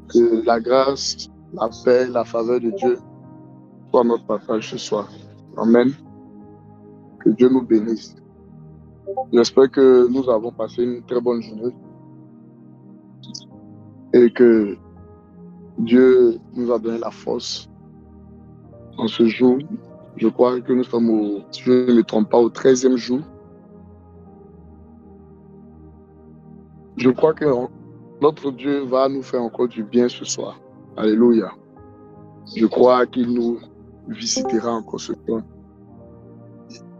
Que la grâce, la paix, la faveur de Dieu soit notre partage ce soir. Amen. Que Dieu nous bénisse. J'espère que nous avons passé une très bonne journée et que Dieu nous a donné la force en ce jour. Je crois que nous sommes si je ne me trompe pas, au 13e jour. Je crois que notre Dieu va nous faire encore du bien ce soir. Alléluia. Je crois qu'il nous visitera encore ce soir.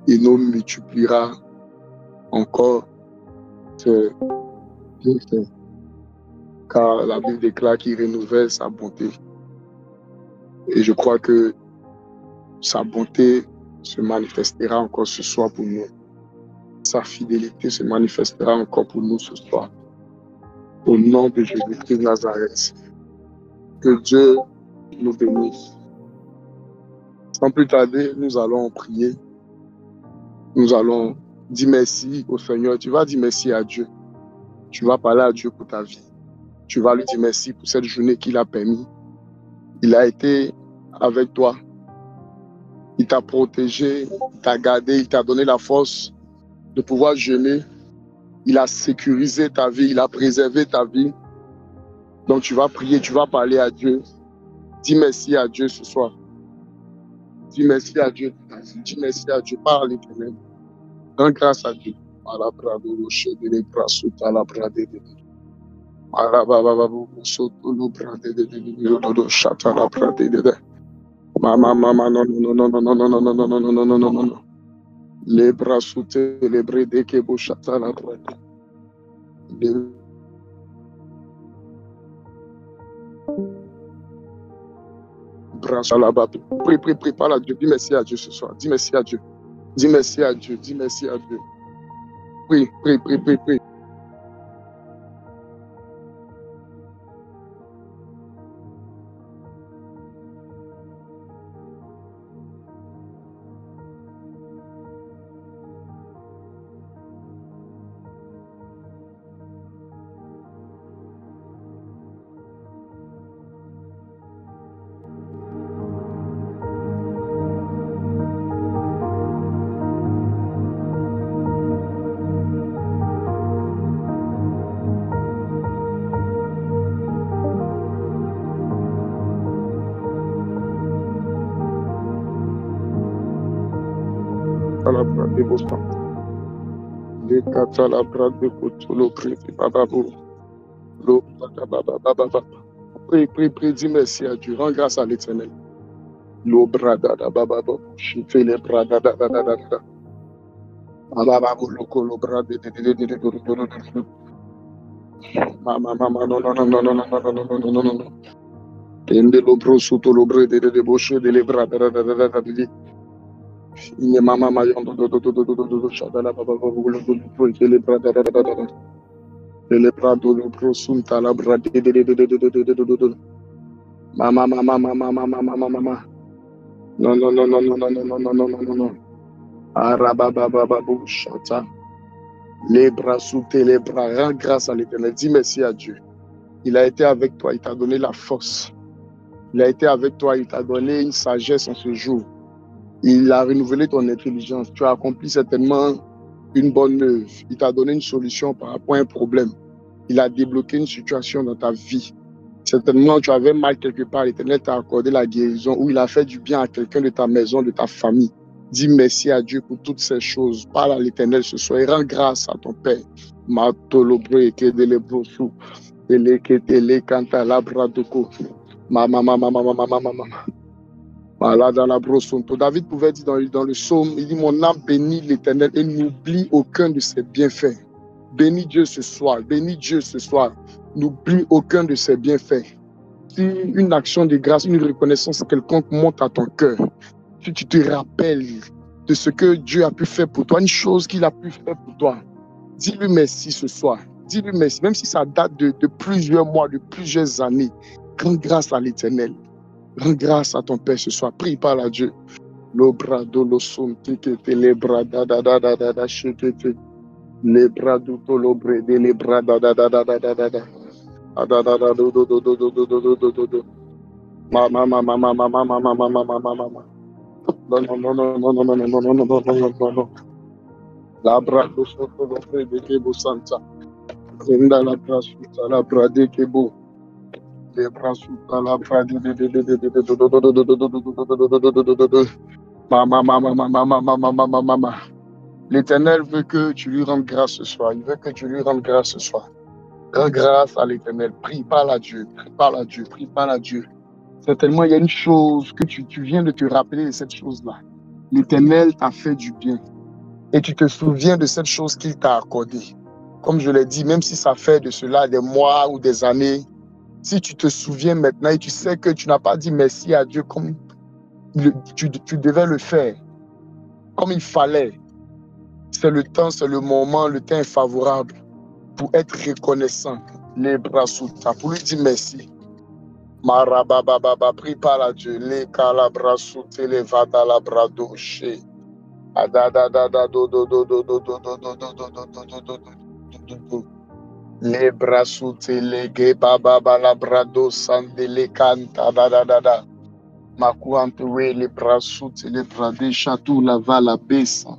Il nous multipliera encore ses bienfaits. Car la Bible déclare qu'il renouvelle sa bonté. Et je crois que sa bonté se manifestera encore ce soir pour nous. Sa fidélité se manifestera encore pour nous ce soir. Au nom de Jésus-Christ de Nazareth. Que Dieu nous bénisse. Sans plus tarder, nous allons prier. Nous allons dire merci au Seigneur. Tu vas dire merci à Dieu. Tu vas parler à Dieu pour ta vie. Tu vas lui dire merci pour cette journée qu'il a permis. Il a été avec toi. Il t'a protégé, il t'a gardé, il t'a donné la force de pouvoir jeûner. Il a sécurisé ta vie, il a préservé ta vie. Donc tu vas prier, tu vas parler à Dieu. Dis merci à Dieu ce soir. Dis merci à Dieu. Dis merci à Dieu par l'Éternel. Rends grâce à Dieu. Mama, non. Les bras sautés, les bras de Kebo Chata la brade. Les bras à la bas. Prie, parle à Dieu. Dis merci à Dieu ce soir. Dis merci à Dieu. Dis merci à Dieu. Dis merci à Dieu. Prie. La brade de Boston. Les quatre la brade de Kotolo, prie, bababou. L'eau, babababababa. Prie, dis merci à Dieu. Rends grâce à l'Éternel. L'eau, brada, babababou. Chifé les brada, bababababa. Babababou, l'eau, brada, Mama, non. Tende l'obro sotto l'obre de bosche de lebra, Il mama mayon do shadala baba le prado le prosunta la brade mama non araba baba shata les bras sous les bras. Rends grâce à l'Éternel. Dis merci à Dieu. Il a été avec toi, il t'a donné la force. Il a été avec toi, il t'a donné une sagesse en ce jour. Il a renouvelé ton intelligence. Tu as accompli certainement une bonne œuvre. Il t'a donné une solution par rapport à un problème. Il a débloqué une situation dans ta vie. Certainement, tu avais mal quelque part. L'Éternel t'a accordé la guérison ou il a fait du bien à quelqu'un de ta maison, de ta famille. Dis merci à Dieu pour toutes ces choses. Parle à l'Éternel ce soir et rends grâce à ton Père. David pouvait dire dans le psaume, il dit mon âme bénit l'Éternel et n'oublie aucun de ses bienfaits. Bénis Dieu ce soir, n'oublie aucun de ses bienfaits. Si une action de grâce, une reconnaissance quelconque monte à ton cœur, si tu te rappelles de ce que Dieu a pu faire pour toi, une chose qu'il a pu faire pour toi, dis-lui merci ce soir. Dis-lui merci, même si ça date de plusieurs mois, de plusieurs années. Rends grâce à l'Éternel. Rends grâce à ton Père ce soir. Prie, parle à Dieu. Le bras de l'osonte que te les bras da chekete les bras du tolobre de les bras da. Mama, mama, mama, mama, mama, mama, mama, mama. No, no, no, no, no, no, no, no, no, no, no, no, no, no. La brado soto lo prede che bo santa. Senda la brasuta la brade che bo. Le brasuta la brade de. Mama, mama, mama, mama, mama, mama, mama. L'Éternel veut que tu lui rendes grâce ce soir. Il veut que tu lui rendes grâce ce soir. Rends grâce à l'Éternel. Prie, parle à Dieu. Prie, parle à Dieu. Prie, parle à Dieu. Certainement, il y a une chose que tu viens de te rappeler de cette chose-là. L'Éternel t'a fait du bien. Et tu te souviens de cette chose qu'il t'a accordée. Comme je l'ai dit, même si ça fait de cela des mois ou des années, si tu te souviens maintenant et tu sais que tu n'as pas dit merci à Dieu comme tu devais le faire, comme il fallait, c'est le temps, c'est le moment, le temps est favorable pour être reconnaissant. Les bras sous ta, pour lui dire merci. Marabababa, prie par à Dieu. Les calabras sous les vada la bradoche. Les bras sous les baba la brado sandele canta da. Makuante we les bras sous les brade chatou la vala besa.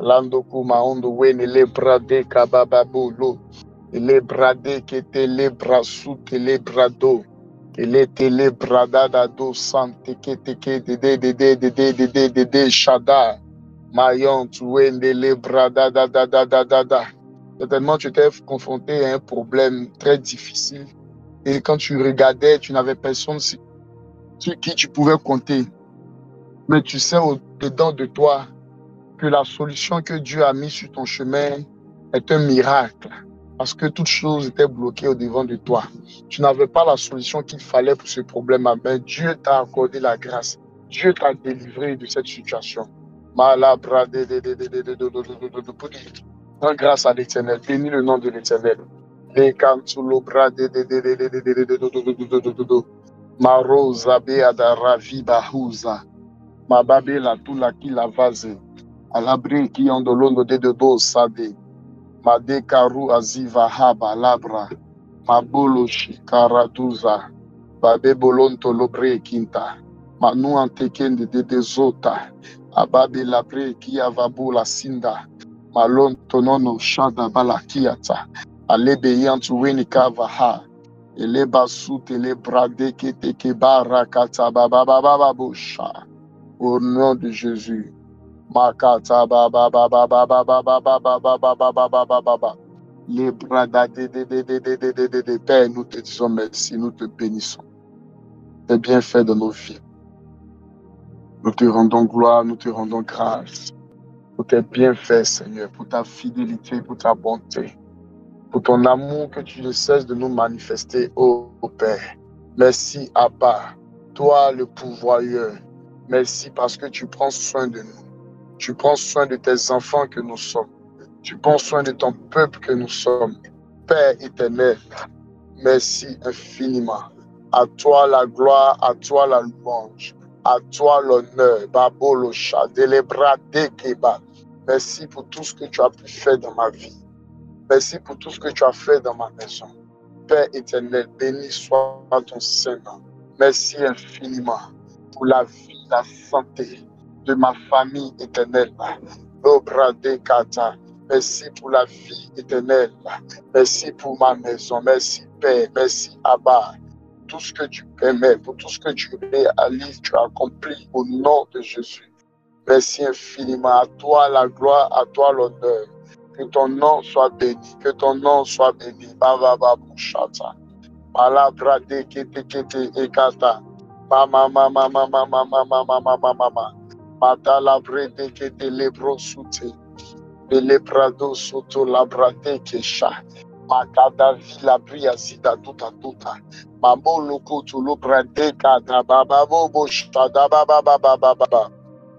Lando kuma ondo we les brade kababa bolo. Les brade qui étaient les bras sous les brado. Il était les bradada do sante teke de shada mayon tuende les bradada da. Certainement tu t'es confronté à un problème très difficile et quand tu regardais tu n'avais personne sur qui tu pouvais compter, mais tu sais au-dedans de toi que la solution que Dieu a mise sur ton chemin est un miracle. Parce que toute chose était bloquée au devant de toi. Tu n'avais pas la solution qu'il fallait pour ce problème, mais Dieu t'a accordé la grâce. Dieu t'a délivré de cette situation. Rends grâce à l'Éternel. Bénis le nom de l'Éternel. Marosa beada raviba huza. Mababe la tula ki la vaze. Alabre qui en dolondo de do sade. Made karu aziva haba labra. Mabolo shikaraduza. Babe bolonto lobre quinta. Manu antekende de zota. Ababe labre ki avabula sinda. Malonto nono shada balakiata. Alebe yantu weni kavaha. Eleba sute le brade kete kebara kata baba bosha. Au nom de Jésus. Makata baba les bras de Père, nous te disons merci, nous te bénissons. Tes bienfaits de nos vies. Nous te rendons gloire, nous te rendons grâce pour tes bienfaits, Seigneur, pour ta fidélité, pour ta bonté, pour ton amour que tu ne cesses de nous manifester, ô Père. Merci, Abba, toi le pourvoyeur. Merci parce que tu prends soin de nous. Tu prends soin de tes enfants que nous sommes. Tu prends soin de ton peuple que nous sommes. Père éternel, merci infiniment. À toi la gloire, à toi la louange, à toi l'honneur. Babolo Delebra Dekeba. Merci pour tout ce que tu as pu faire dans ma vie. Merci pour tout ce que tu as fait dans ma maison. Père éternel, béni soit ton Saint-Nom. Merci infiniment pour la vie, la santé de ma famille éternelle. Merci pour la vie éternelle. Merci pour ma maison. Merci Père. Merci Abba. Tout ce que tu permets, pour tout ce que tu réalises, tu as accompli au nom de Jésus. Merci infiniment. À toi la gloire, à toi l'honneur. Que ton nom soit béni. Que ton nom soit béni. Baba Bouchata. Malabra de kete ekata. Mama. Mata la brede que te lebro sute. De lebrado soto la brade que cha. Makada vila bria zida tuta. Mambo loko tu lo brade kada baba bobo shada baba.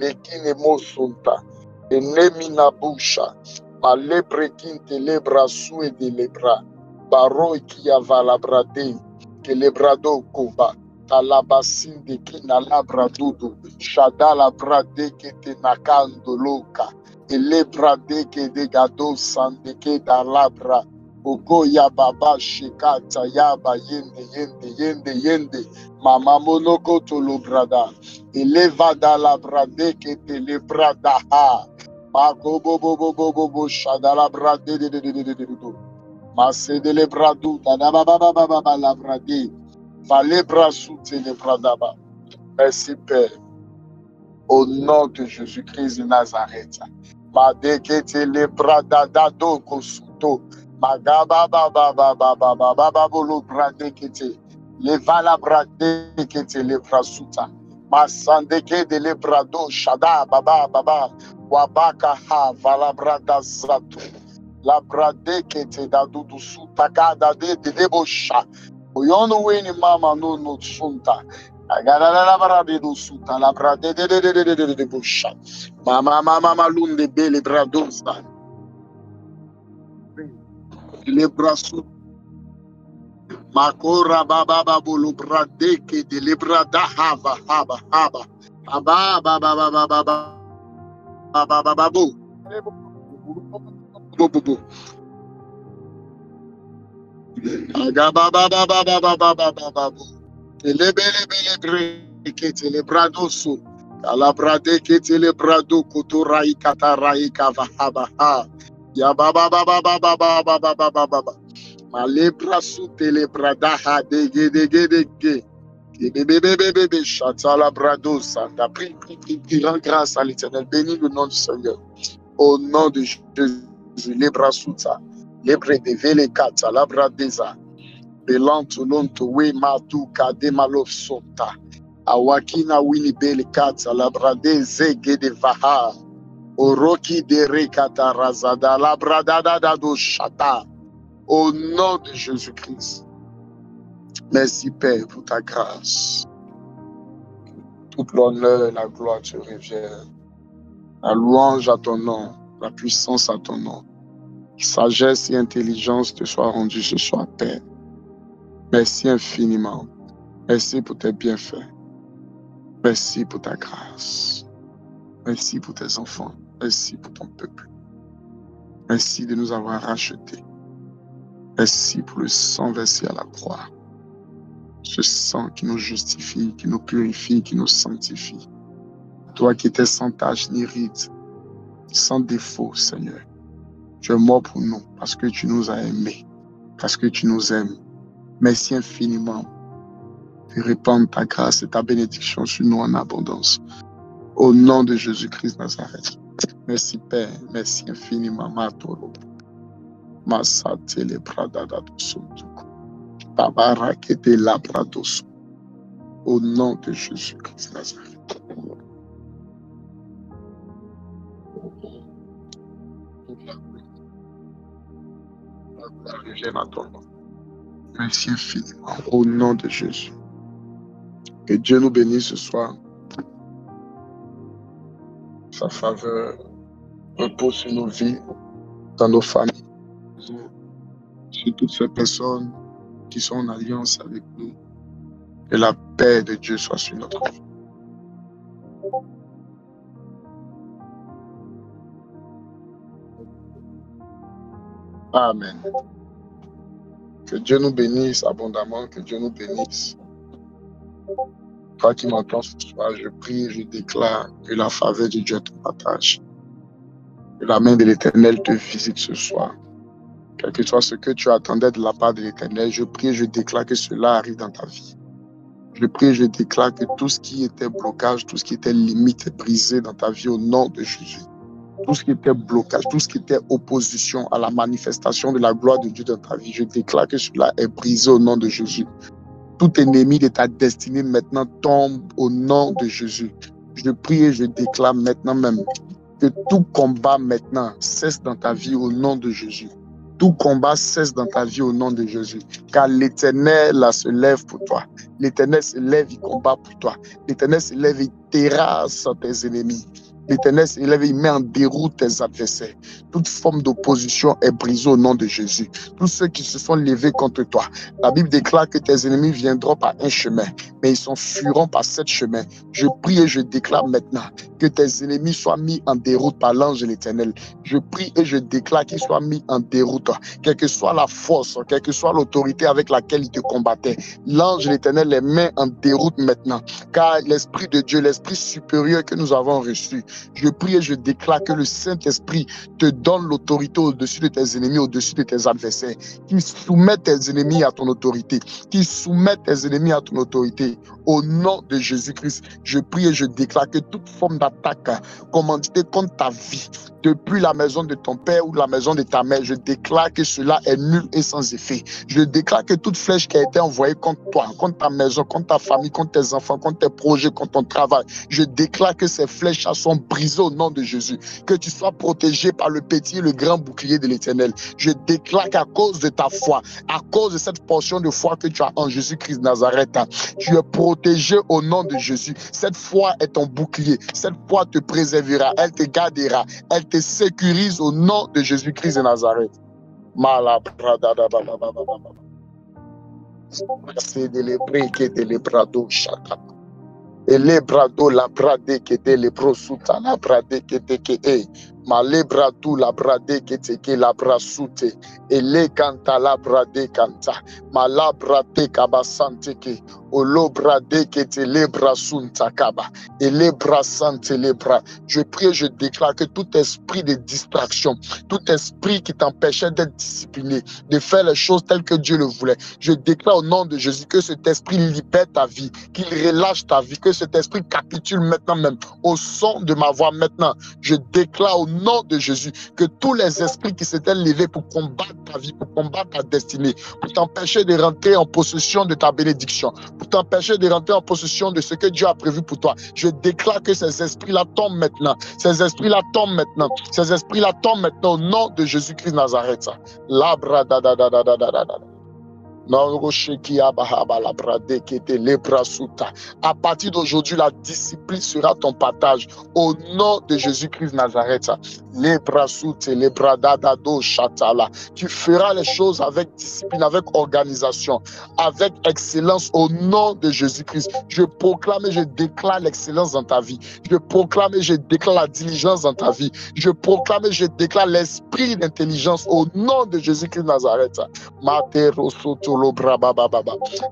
Mekine mo sunta. Enemina busha. Ma lebre kinte lebra sue de lebra. Baro ki avala brade. Que lebrado koba. Talabasin de kina labra dudu, shadala brade ke te nakando loka, ele brade ke de gado san de ke da labra, Oko ya baba shikata ya ba yende. Mama monoko tolo brada. Eleva da la brade ke te le brada ha. Mako bo shadala brade de. Masse de le bradu da ba la brade. Vale brasu te le brada ba. Merci Père. Au nom de Jésus-Christ de Nazareth. Madekete le brada dado kosuto. Magaba baba bolo bradekete. Le vala bradekete le brasuta. Masandeke de le brado shada baba. Wabaka ha vala brada zatu. La bradekete dadu suta kada de debosha. Oyono weni mama no sunta. La brade de busha. Mama lunde bele bradosa. Le brasu. Makora baba bolo brade ke de le brada haba. Aba baba bo. Aga baba. Bele le brado so. La brade ke le brado kotorai katarai kavahaba. Ya baba. Malebra su telebrada ha dege. Bébé, chatala brado santa. Prie, rends grâce à l'Éternel. Bénis le nom du Seigneur. Au nom de Jésus, lebra suta. Lebre de vele kata, labra deza. Belanto lonto we matu kade malof sota. Awakina wini bele kata, labra de zege de vaha. Oroki de rekata razada, labra da do shata. Au nom de Jésus-Christ. Merci Père pour ta grâce. Toute l'honneur et la gloire te revient. La louange à ton nom, la puissance à ton nom. Sagesse et intelligence te soient rendues ce soir, Père. Merci infiniment. Merci pour tes bienfaits. Merci pour ta grâce. Merci pour tes enfants. Merci pour ton peuple. Merci de nous avoir rachetés. Merci pour le sang versé à la croix. Ce sang qui nous justifie, qui nous purifie, qui nous sanctifie. Toi qui étais sans tache ni ride, sans défaut, Seigneur. Tu es mort pour nous parce que tu nous as aimés, parce que tu nous aimes. Merci infiniment de répandre ta grâce et ta bénédiction sur nous en abondance. Au nom de Jésus-Christ Nazareth. Merci Père, merci infiniment. Matoro. Masate le bradada do suntuku. Tabarakete la bradosu. Au nom de Jésus-Christ Nazareth. Merci infiniment. Au nom de Jésus. Que Dieu nous bénisse ce soir. Sa faveur repose sur nos vies, dans nos familles, sur toutes ces personnes qui sont en alliance avec nous. Que la paix de Dieu soit sur notre vie. Amen. Que Dieu nous bénisse abondamment, que Dieu nous bénisse. Toi qui m'entends ce soir, je prie, je déclare que la faveur de Dieu te partage. Que la main de l'Éternel te visite ce soir. Quel que soit ce que tu attendais de la part de l'Éternel, je prie, je déclare que cela arrive dans ta vie. Je prie, je déclare que tout ce qui était blocage, tout ce qui était limite est brisé dans ta vie au nom de Jésus. Tout ce qui était blocage, tout ce qui était opposition à la manifestation de la gloire de Dieu dans ta vie, je déclare que cela est brisé au nom de Jésus. Tout ennemi de ta destinée maintenant tombe au nom de Jésus. Je prie et je déclare maintenant même que tout combat maintenant cesse dans ta vie au nom de Jésus. Tout combat cesse dans ta vie au nom de Jésus. Car l'Éternel là se lève pour toi. L'Éternel se lève, il combat pour toi. L'Éternel se lève, il terrasse tes ennemis. l'Éternel s'élève et il met en déroute tes adversaires. Toute forme d'opposition est brisée au nom de Jésus. Tous ceux qui se sont levés contre toi, la Bible déclare que tes ennemis viendront par un chemin, mais ils s'enfuiront par 7 chemins. Je prie et je déclare maintenant que tes ennemis soient mis en déroute par l'ange de l'Éternel. Je prie et je déclare qu'ils soient mis en déroute, quelle que soit la force, quelle que soit l'autorité avec laquelle ils te combattaient. L'ange de l'Éternel les met en déroute maintenant, car l'Esprit de Dieu, l'Esprit supérieur que nous avons reçu, je prie et je déclare que le Saint-Esprit te donne l'autorité au-dessus de tes ennemis, au-dessus de tes adversaires, qu'il soumette tes ennemis à ton autorité, qu'il soumette tes ennemis à ton autorité. Au nom de Jésus-Christ, je prie et je déclare que toute forme d'attaque commanditée contre ta vie, depuis la maison de ton père ou la maison de ta mère, je déclare que cela est nul et sans effet. Je déclare que toute flèche qui a été envoyée contre toi, contre ta maison, contre ta famille, contre tes enfants, contre tes projets, contre ton travail, je déclare que ces flèches sont brisées au nom de Jésus. Que tu sois protégé par le petit et le grand bouclier de l'Éternel. Je déclare qu'à cause de ta foi, à cause de cette portion de foi que tu as en Jésus-Christ de Nazareth, tu es protégé au nom de Jésus. Cette foi est ton bouclier. Cette foi te préservera. Elle te gardera. Elle te sécurise au nom de Jésus-Christ de Nazareth. Merci de l'épée qui est de l'ébrado chata. Et l'ébrado la brade qui est de l'ébrosuta la brade qui est de ma lebrado la brade qui est de la brasute. Et les canta la brade canta. Ma la brade kabasante qui. Olo brade qui est le brasunta kaba. Et les brasante les bras. Je prie et je déclare que tout esprit de distraction, tout esprit qui t'empêchait d'être discipliné, de faire les choses telles que Dieu le voulait, je déclare au nom de Jésus que cet esprit libère ta vie, qu'il relâche ta vie, que cet esprit capitule maintenant même au son de ma voix maintenant. Je déclare au nom de Jésus que tous les esprits qui s'étaient levés pour combattre ta vie, pour combattre ta destinée, pour t'empêcher de rentrer en possession de ta bénédiction, pour t'empêcher de rentrer en possession de ce que Dieu a prévu pour toi, je déclare que ces esprits-là tombent maintenant. Ces esprits-là tombent maintenant. Ces esprits-là tombent maintenant au nom de Jésus-Christ de Nazareth. Labra da da da da da da da da. À partir d'aujourd'hui, la discipline sera ton partage au nom de Jésus-Christ de Nazareth. Tu feras les choses avec discipline, avec organisation, avec excellence au nom de Jésus-Christ. Je proclame et je déclare l'excellence dans ta vie. Je proclame et je déclare la diligence dans ta vie. Je proclame et je déclare l'esprit d'intelligence au nom de Jésus-Christ de Nazareth.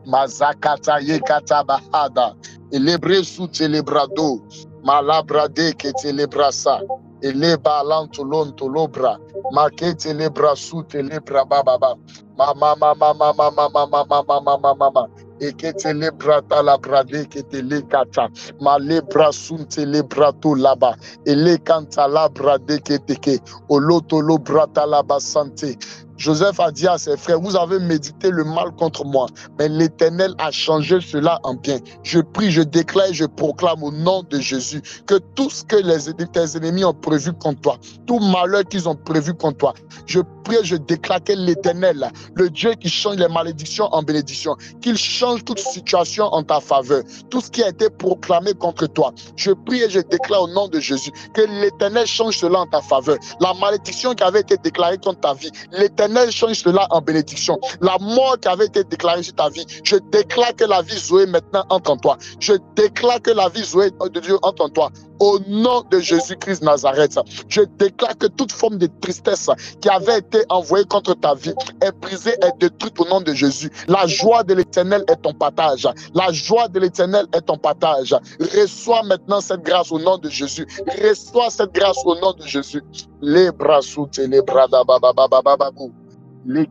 Mazakata yekata bahada elebre sous telebrado malabrade que telebrasa ele balantolon tolobra make telebra sous telebra baba mama mama mama mama mama mama mama et que telebrata la brade que telekata malebra sous telebrato là-bas ele canta la brade que teke olotolo brata là-bas santé. Joseph a dit à ses frères, vous avez médité le mal contre moi, mais l'Éternel a changé cela en bien. Je prie, je déclare et je proclame au nom de Jésus que tout ce que tes ennemis ont prévu contre toi, tout malheur qu'ils ont prévu contre toi, je prie et je déclare que l'Éternel, le Dieu qui change les malédictions en bénédictions, qu'il change toute situation en ta faveur, tout ce qui a été proclamé contre toi. Je prie et je déclare au nom de Jésus que l'Éternel change cela en ta faveur. La malédiction qui avait été déclarée contre ta vie, l'Éternel change cela en bénédiction. La mort qui avait été déclarée sur ta vie, je déclare que la vie Zoé maintenant entre en toi. Je déclare que la vie Zoé de Dieu entre en toi. Au nom de Jésus-Christ de Nazareth, je déclare que toute forme de tristesse qui avait été envoyée contre ta vie est brisée, est détruite au nom de Jésus. La joie de l'Éternel est ton partage. La joie de l'Éternel est ton partage. Reçois maintenant cette grâce au nom de Jésus. Reçois cette grâce au nom de Jésus. Les bras sous les bras d'ababababababou. Les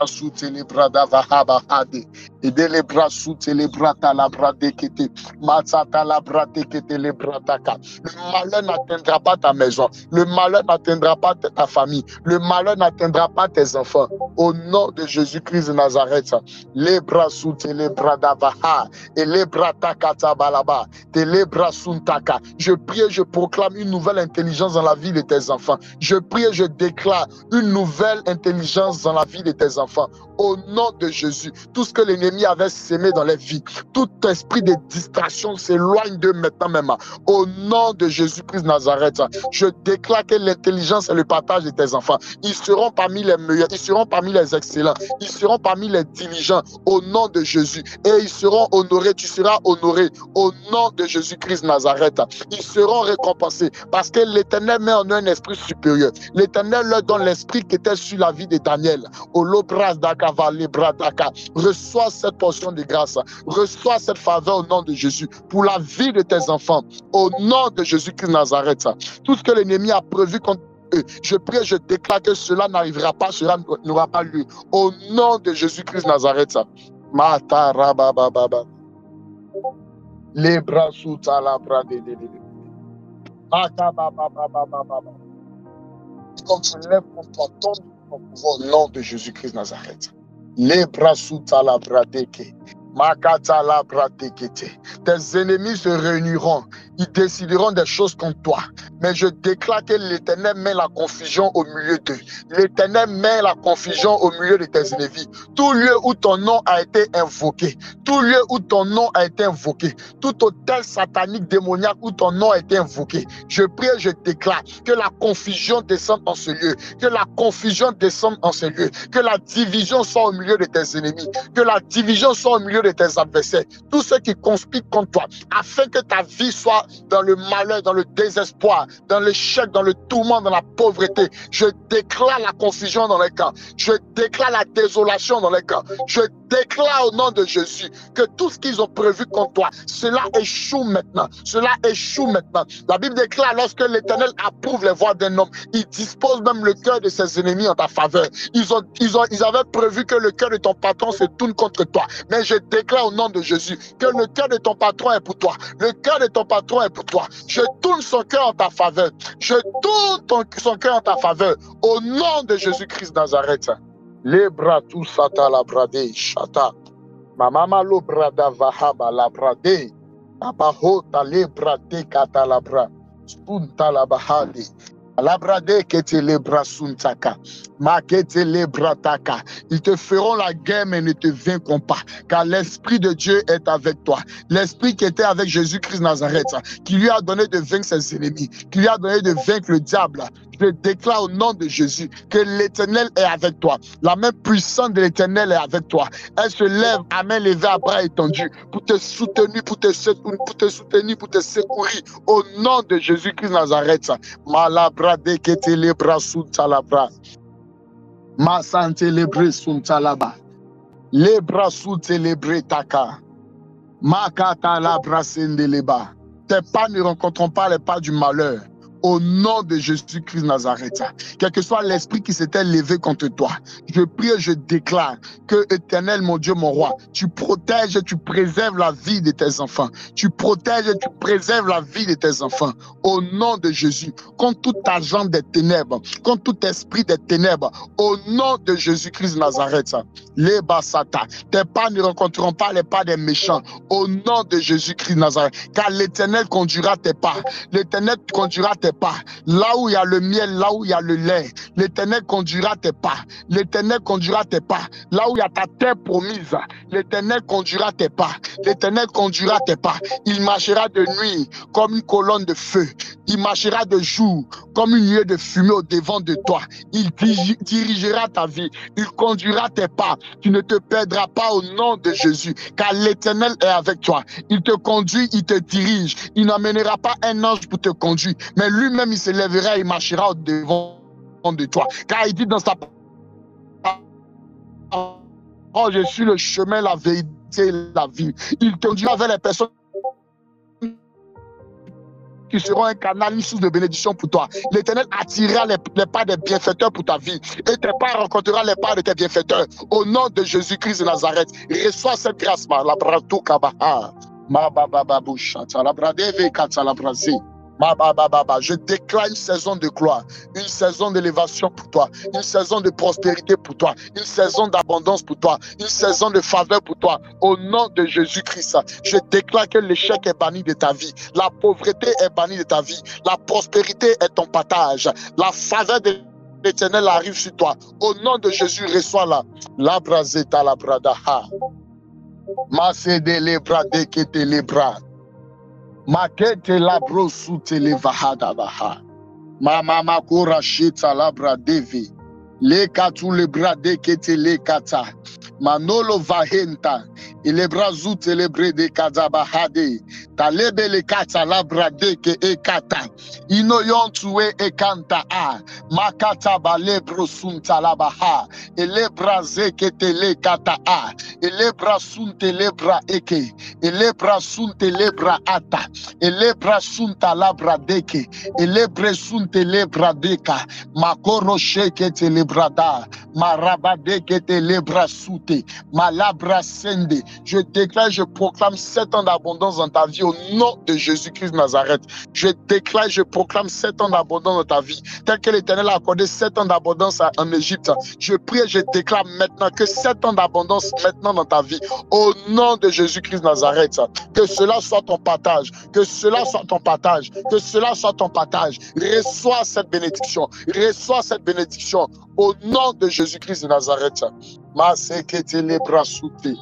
sous les bras d'avahaba-hade. Et de les bras sous les bras talabrade qui te matzata labrade qui te les bras taka. Le malheur n'atteindra pas ta maison. Le malheur n'atteindra pas ta famille. Le malheur n'atteindra pas tes enfants. Au nom de Jésus-Christ de Nazareth, les bras sous les bras d'avaha et les bras takata balaba, les bras sous taka. Je prie et je proclame une nouvelle intelligence dans la vie de tes enfants. Je prie et je déclare une nouvelle intelligence dans la vie de tes enfants. enfants. Au nom de Jésus, tout ce que l'ennemi avait sémé dans les vies, tout esprit de distraction s'éloigne d'eux maintenant même. Au nom de Jésus-Christ de Nazareth, je déclare que l'intelligence et le partage de tes enfants, ils seront parmi les meilleurs, ils seront parmi les excellents, ils seront parmi les diligents au nom de Jésus. Et ils seront honorés, tu seras honoré au nom de Jésus-Christ de Nazareth. Ils seront récompensés parce que l'Éternel met en eux un esprit supérieur. L'Éternel leur donne l'esprit qui était sur la vie de Daniel. Reçois cette portion de grâce, reçois cette faveur au nom de Jésus pour la vie de tes enfants au nom de Jésus-Christ de Nazareth. Tout ce que l'ennemi a prévu contre eux, je prie, je déclare que cela n'arrivera pas, cela n'aura pas lieu au nom de Jésus-Christ de Nazareth. Mata rabababa. Les bras sous la bras de comme tu lèves contre toi, tombe au pouvoir au nom de Jésus-Christ de Nazareth. Les bras sous la bras de tes ennemis se réuniront, ils décideront des choses contre toi. Mais je déclare que l'Éternel met la confusion au milieu d'eux. L'Éternel met la confusion au milieu de tes ennemis. Tout lieu où ton nom a été invoqué, tout lieu où ton nom a été invoqué, tout hôtel satanique démoniaque où ton nom a été invoqué, je prie et je déclare que la confusion descende en ce lieu, que la confusion descende en ce lieu, que la division soit au milieu de tes ennemis, que la division soit au milieu de tes adversaires, tous ceux qui conspirent contre toi, afin que ta vie soit dans le malheur, dans le désespoir, dans l'échec, dans le tourment, dans la pauvreté. Je déclare la confusion dans les camps. Je déclare la désolation dans les camps. Je déclare au nom de Jésus que tout ce qu'ils ont prévu contre toi, cela échoue maintenant. Cela échoue maintenant. La Bible déclare lorsque l'Éternel approuve les voies d'un homme, il dispose même le cœur de ses ennemis en ta faveur. Ils avaient prévu que le cœur de ton patron se tourne contre toi. Mais je déclare au nom de Jésus que le cœur de ton patron est pour toi. Le cœur de ton patron est pour toi. Je tourne son cœur en ta faveur. Je tourne son cœur en ta faveur. Au nom de Jésus-Christ de Nazareth. Les bras tout sata la brade chata. Mamama lo brada vahaba la brade. Abahota le brade kata la bra. Spunta la bahadi. La brade kete le bras suntaka. Ma kete le brataka. Ils te feront la guerre mais ne te vaincront pas. Car l'Esprit de Dieu est avec toi. L'Esprit qui était avec Jésus-Christ Nazareth, qui lui a donné de vaincre ses ennemis, qui lui a donné de vaincre le diable. Je déclare au nom de Jésus que l'Éternel est avec toi. La main puissante de l'Éternel est avec toi. Elle se lève à main levée, à bras étendus, pour te soutenir, pour te secourir. Au nom de Jésus-Christ Nazareth. Malabrade kete le bras sous talabra. Ma santé lebre sous talaba. Les bras sous télébré taka. Ma kata labra sendeleba. Tes pas ne rencontreront pas les pas du malheur. Au nom de Jésus-Christ Nazareth, quel que soit l'esprit qui s'était levé contre toi, je prie et je déclare que, Éternel, mon Dieu, mon roi, tu protèges et tu préserves la vie de tes enfants. Tu protèges et tu préserves la vie de tes enfants. Au nom de Jésus, contre tout agent des ténèbres, contre tout esprit des ténèbres, au nom de Jésus-Christ Nazareth, les basata, tes pas ne rencontreront pas les pas des méchants. Au nom de Jésus-Christ Nazareth, car l'Éternel conduira tes pas. L'Éternel conduira tes pas. Là où il y a le miel, là où il y a le lait, l'Éternel conduira tes pas. L'Éternel conduira tes pas. Là où il y a ta terre promise, l'Éternel conduira tes pas. L'Éternel conduira tes pas. Il marchera de nuit comme une colonne de feu. Il marchera de jour comme une nuée de fumée au devant de toi. Il dirigera ta vie. Il conduira tes pas. Tu ne te perdras pas au nom de Jésus, car l'Éternel est avec toi. Il te conduit, il te dirige. Il n'amènera pas un ange pour te conduire, mais lui-même, il se lèvera et il marchera au devant de toi. Car il dit dans sa parole, oh, je suis le chemin, la vérité et la vie. Il te conduira vers les personnes qui seront un canal, une source de bénédiction pour toi. L'Éternel attirera les pas des bienfaiteurs pour ta vie. Et tes pas rencontrera les pas de tes bienfaiteurs. Au nom de Jésus-Christ de Nazareth, reçois cette grâce. La bratou kabaha. Ma babababoucha. La bradeve kata la brasi. Je déclare une saison de gloire, une saison d'élévation pour toi, une saison de prospérité pour toi, une saison d'abondance pour toi, une saison de faveur pour toi. Au nom de Jésus-Christ, je déclare que l'échec est banni de ta vie, la pauvreté est bannie de ta vie, la prospérité est ton partage, la faveur de d'Éternel arrive sur toi. Au nom de Jésus, reçois-la. La brazeta la bradaha. Masede le brade que te le bras. Makete la brosu te le vahada baha. Mama makora shita la bradevi. Le katu le brade que te le kata. Manolo vahenta. Il brazu te le brade kadabahade. Talebe le kata la brade ke e kata. Inoyon tue e kanta a. Makata ba le brosunta la baha. Ele braze ke te le kata a. Ele brasunte le bra eke. Ele brasunte le bra ata. Ele brasunta la bradeke. Ele brasunte le bradeka. Makoro sheke te le brada. Marabadeke te le brasute. Malabra sende. Je déclare, je proclame 7 ans d'abondance dans ta vie au nom de Jésus-Christ de Nazareth. Je déclare, je proclame 7 ans d'abondance dans ta vie. Tel que l'Éternel a accordé 7 ans d'abondance en Égypte. Je prie et je déclare maintenant que 7 ans d'abondance maintenant dans ta vie. Au nom de Jésus-Christ de Nazareth. Que cela soit ton partage. Que cela soit ton partage. Que cela soit ton partage. Reçois cette bénédiction. Reçois cette bénédiction. Au nom de Jésus-Christ de Nazareth. Masekete le brasute.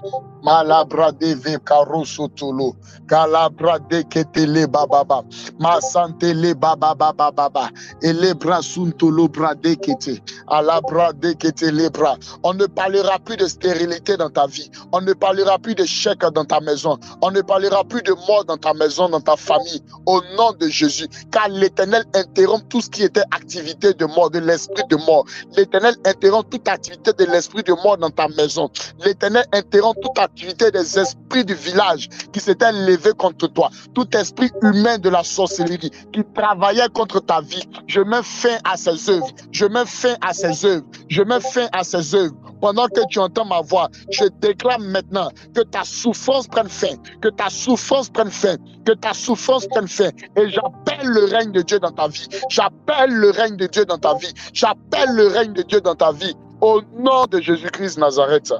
Malabra de ve karosotolo. Kalabra de kete le bababa. Masante le bababa baba. Et les bras suntolo bra de kete. Alabra de kete le bras. On ne parlera plus de stérilité dans ta vie. On ne parlera plus de chèque dans ta maison. On ne parlera plus de mort dans ta maison, dans ta famille. Au nom de Jésus. Car l'Éternel interrompt tout ce qui était activité de mort, de l'esprit de mort. L'Éternel interrompt toute activité de l'esprit de mort dans ta maison. L'Éternel interrompt toute activité des esprits du village qui s'étaient levés contre toi. Tout esprit humain de la sorcellerie qui travaillait contre ta vie. Je mets fin à ses œuvres. Je mets fin à ses œuvres. Je mets fin à ses œuvres. Pendant que tu entends ma voix, je déclare maintenant que ta souffrance prenne fin. Que ta souffrance prenne fin. Que ta souffrance prenne fin. Et j'appelle le règne de Dieu dans ta vie. J'appelle le règne de Dieu dans ta vie. J'appelle le règne de Dieu dans ta vie. Au nom de Jésus-Christ Nazareth.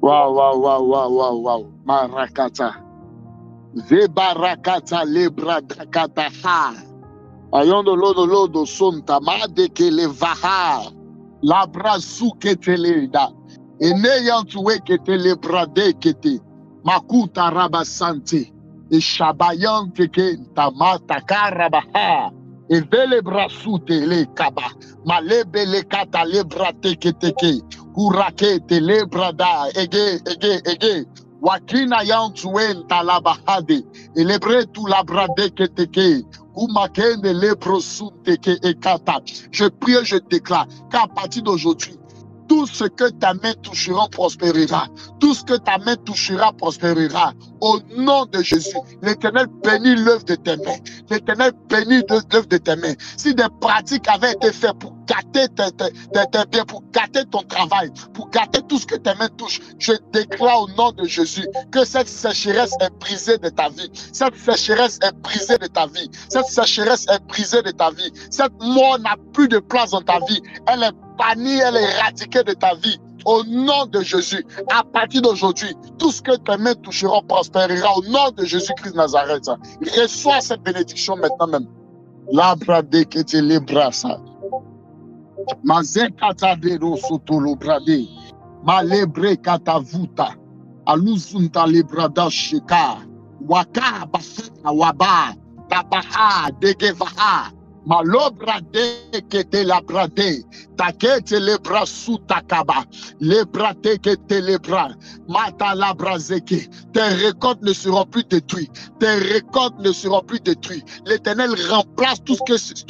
Waouh. Marakata. Zebarakata lebradakata ha. Ayondo lodo sonta madeke le vaha. Labra sukete leda. Eneyan tuwe kete le brade kete. Makuta rabasante. E shabayan teke tamata karabaha. E vele brasute le kaba. Malebe le kata le brate keteke. Kurake te le brada. Ege. Wakina yan tuen talabahade. Elebre tu labrade keteke. Umakende le prosuteke ekata. Je prie, je déclare qu'à partir d'aujourd'hui, tout ce que ta main touchera prospérera. Tout ce que ta main touchera prospérera. Au nom de Jésus, l'Éternel bénit l'œuvre de tes mains. L'Éternel bénit l'œuvre de tes mains. Si des pratiques avaient été faites pour gâter tes biens, pour gâter ton travail, pour gâter tout ce que tes mains touchent, je déclare au nom de Jésus que cette sécheresse est brisée de ta vie. Cette sécheresse est brisée de ta vie. Cette sécheresse est brisée de ta vie. Cette mort n'a plus de place dans ta vie. Elle est bannie, elle est éradiquée de ta vie. Au nom de Jésus, à partir d'aujourd'hui, tout ce que tes mains toucheront prospérera au nom de Jésus-Christ Nazareth. Reçois cette bénédiction maintenant même. Labra de kete le brasa. Mazekata de rosotolo brade. Malebre katavuta. Aluzunta le brada shika. Waka basata waba. Tabaha degevaha. Malobra de kete la brade. Takete le bras sous takaba. Le brate kete le bras. Mata la brazeke. Tes récoltes ne seront plus détruites. Tes récoltes ne seront plus détruites. L'Éternel remplace tout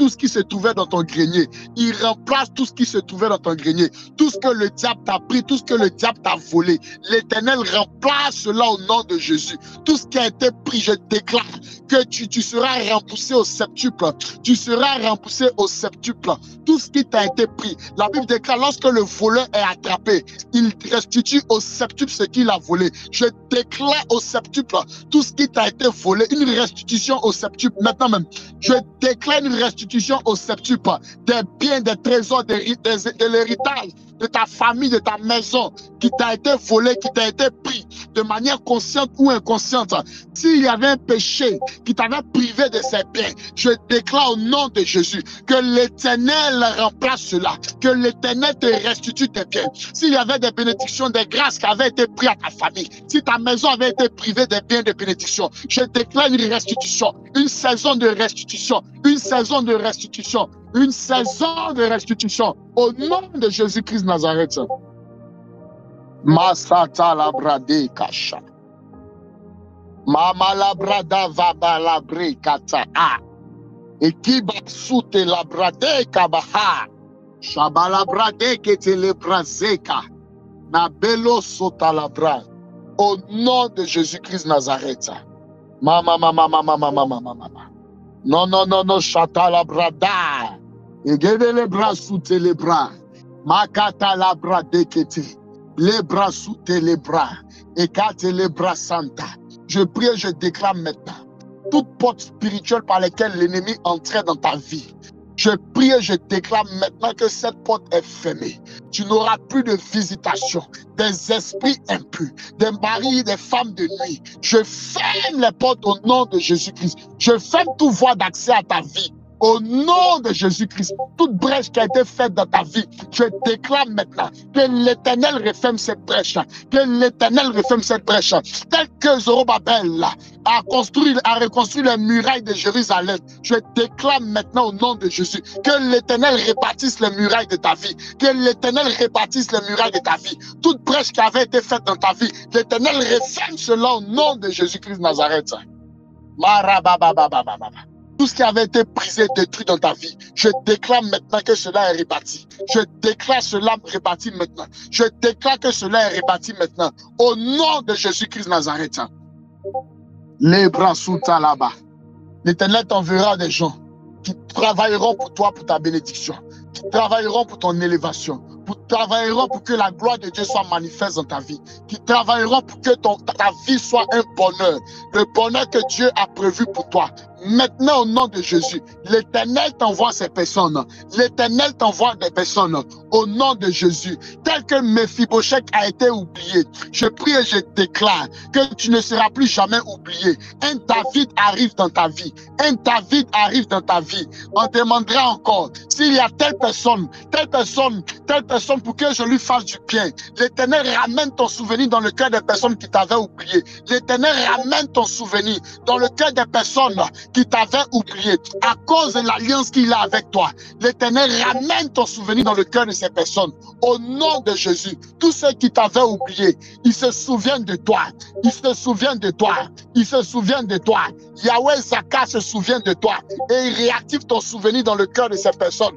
ce qui se trouvait dans ton grenier. Il remplace tout ce qui se trouvait dans ton grenier. Tout ce que le diable t'a pris, tout ce que le diable t'a volé. L'Éternel remplace cela au nom de Jésus. Tout ce qui a été pris, je déclare que tu seras repoussé au septuple. Tu seras repoussé au septuple. Tout ce qui t'a été pris. La Bible déclare, lorsque le voleur est attrapé, il restitue au septuple ce qu'il a volé. Je déclare au septuple tout ce qui t'a été volé, une restitution au septuple. Maintenant même, je déclare une restitution au septuple des biens, des trésors, de l'héritage. de ta famille, de ta maison, qui t'a été volé, qui t'a été pris de manière consciente ou inconsciente. S'il y avait un péché qui t'avait privé de ses biens, je déclare au nom de Jésus que l'Éternel remplace cela, que l'Éternel te restitue tes biens. S'il y avait des bénédictions, des grâces qui avaient été prises à ta famille, si ta maison avait été privée des biens de bénédiction, je déclare une restitution, une saison de restitution, une saison de restitution, une saison de restitution au nom de Jésus-Christ de Nazareth. Masata labrade kasha. Mama labrada vaba labre kata a. Ekiba sute labrade kabaha. Shabalabrade kete lebrazeka. Na belo sota labra. Au nom de Jésus-Christ Nazareth. Mama. Non, chata labrada. Egede les bras sous les bras. Makata labrade kete. Les bras sous les bras. Ekate les bras santa. Je prie et je déclare maintenant toute porte spirituelle par laquelle l'ennemi entrait dans ta vie. Je prie et je déclare maintenant que cette porte est fermée. Tu n'auras plus de visitation, des esprits impurs, des maris, des femmes de nuit. Je ferme les portes au nom de Jésus-Christ. Je ferme toute voie d'accès à ta vie. Au nom de Jésus-Christ, toute brèche qui a été faite dans ta vie, je déclare maintenant que l'Éternel referme cette brèche, que l'Éternel referme cette brèche, tel que Zorobabel a reconstruit les murailles de Jérusalem. Je déclare maintenant au nom de Jésus que l'Éternel répartisse les murailles de ta vie, que l'Éternel répartisse les murailles de ta vie. Toute brèche qui avait été faite dans ta vie, l'Éternel referme cela au nom de Jésus-Christ de Nazareth. Tout ce qui avait été brisé, détruit dans ta vie, je déclare maintenant que cela est réparti. Je déclare cela réparti maintenant. Je déclare que cela est réparti maintenant. Au nom de Jésus-Christ de Nazareth. Les bras sous ta là-bas. L'Éternel t'enverra des gens qui travailleront pour toi, pour ta bénédiction, qui travailleront pour ton élévation, qui travailleront pour que la gloire de Dieu soit manifeste dans ta vie, qui travailleront pour que ta vie soit un bonheur, le bonheur que Dieu a prévu pour toi. Maintenant, au nom de Jésus, l'Éternel t'envoie ces personnes. L'Éternel t'envoie des personnes au nom de Jésus. Tel que Mephibosheth a été oublié, je prie et je déclare que tu ne seras plus jamais oublié. Un David arrive dans ta vie. Un David arrive dans ta vie. On demandera encore s'il y a telle personne pour que je lui fasse du bien. L'Éternel ramène ton souvenir dans le cœur des personnes qui t'avaient oublié. L'Éternel ramène ton souvenir dans le cœur des personnes qui t'avaient oublié à cause de l'alliance qu'il a avec toi. L'Éternel ramène ton souvenir dans le cœur de ces personnes. Au nom de Jésus, tous ceux qui t'avaient oublié, ils se souviennent de toi. Ils se souviennent de toi. Ils se souviennent de toi. Yahweh Zaka se souvient de toi et il réactive ton souvenir dans le cœur de ces personnes.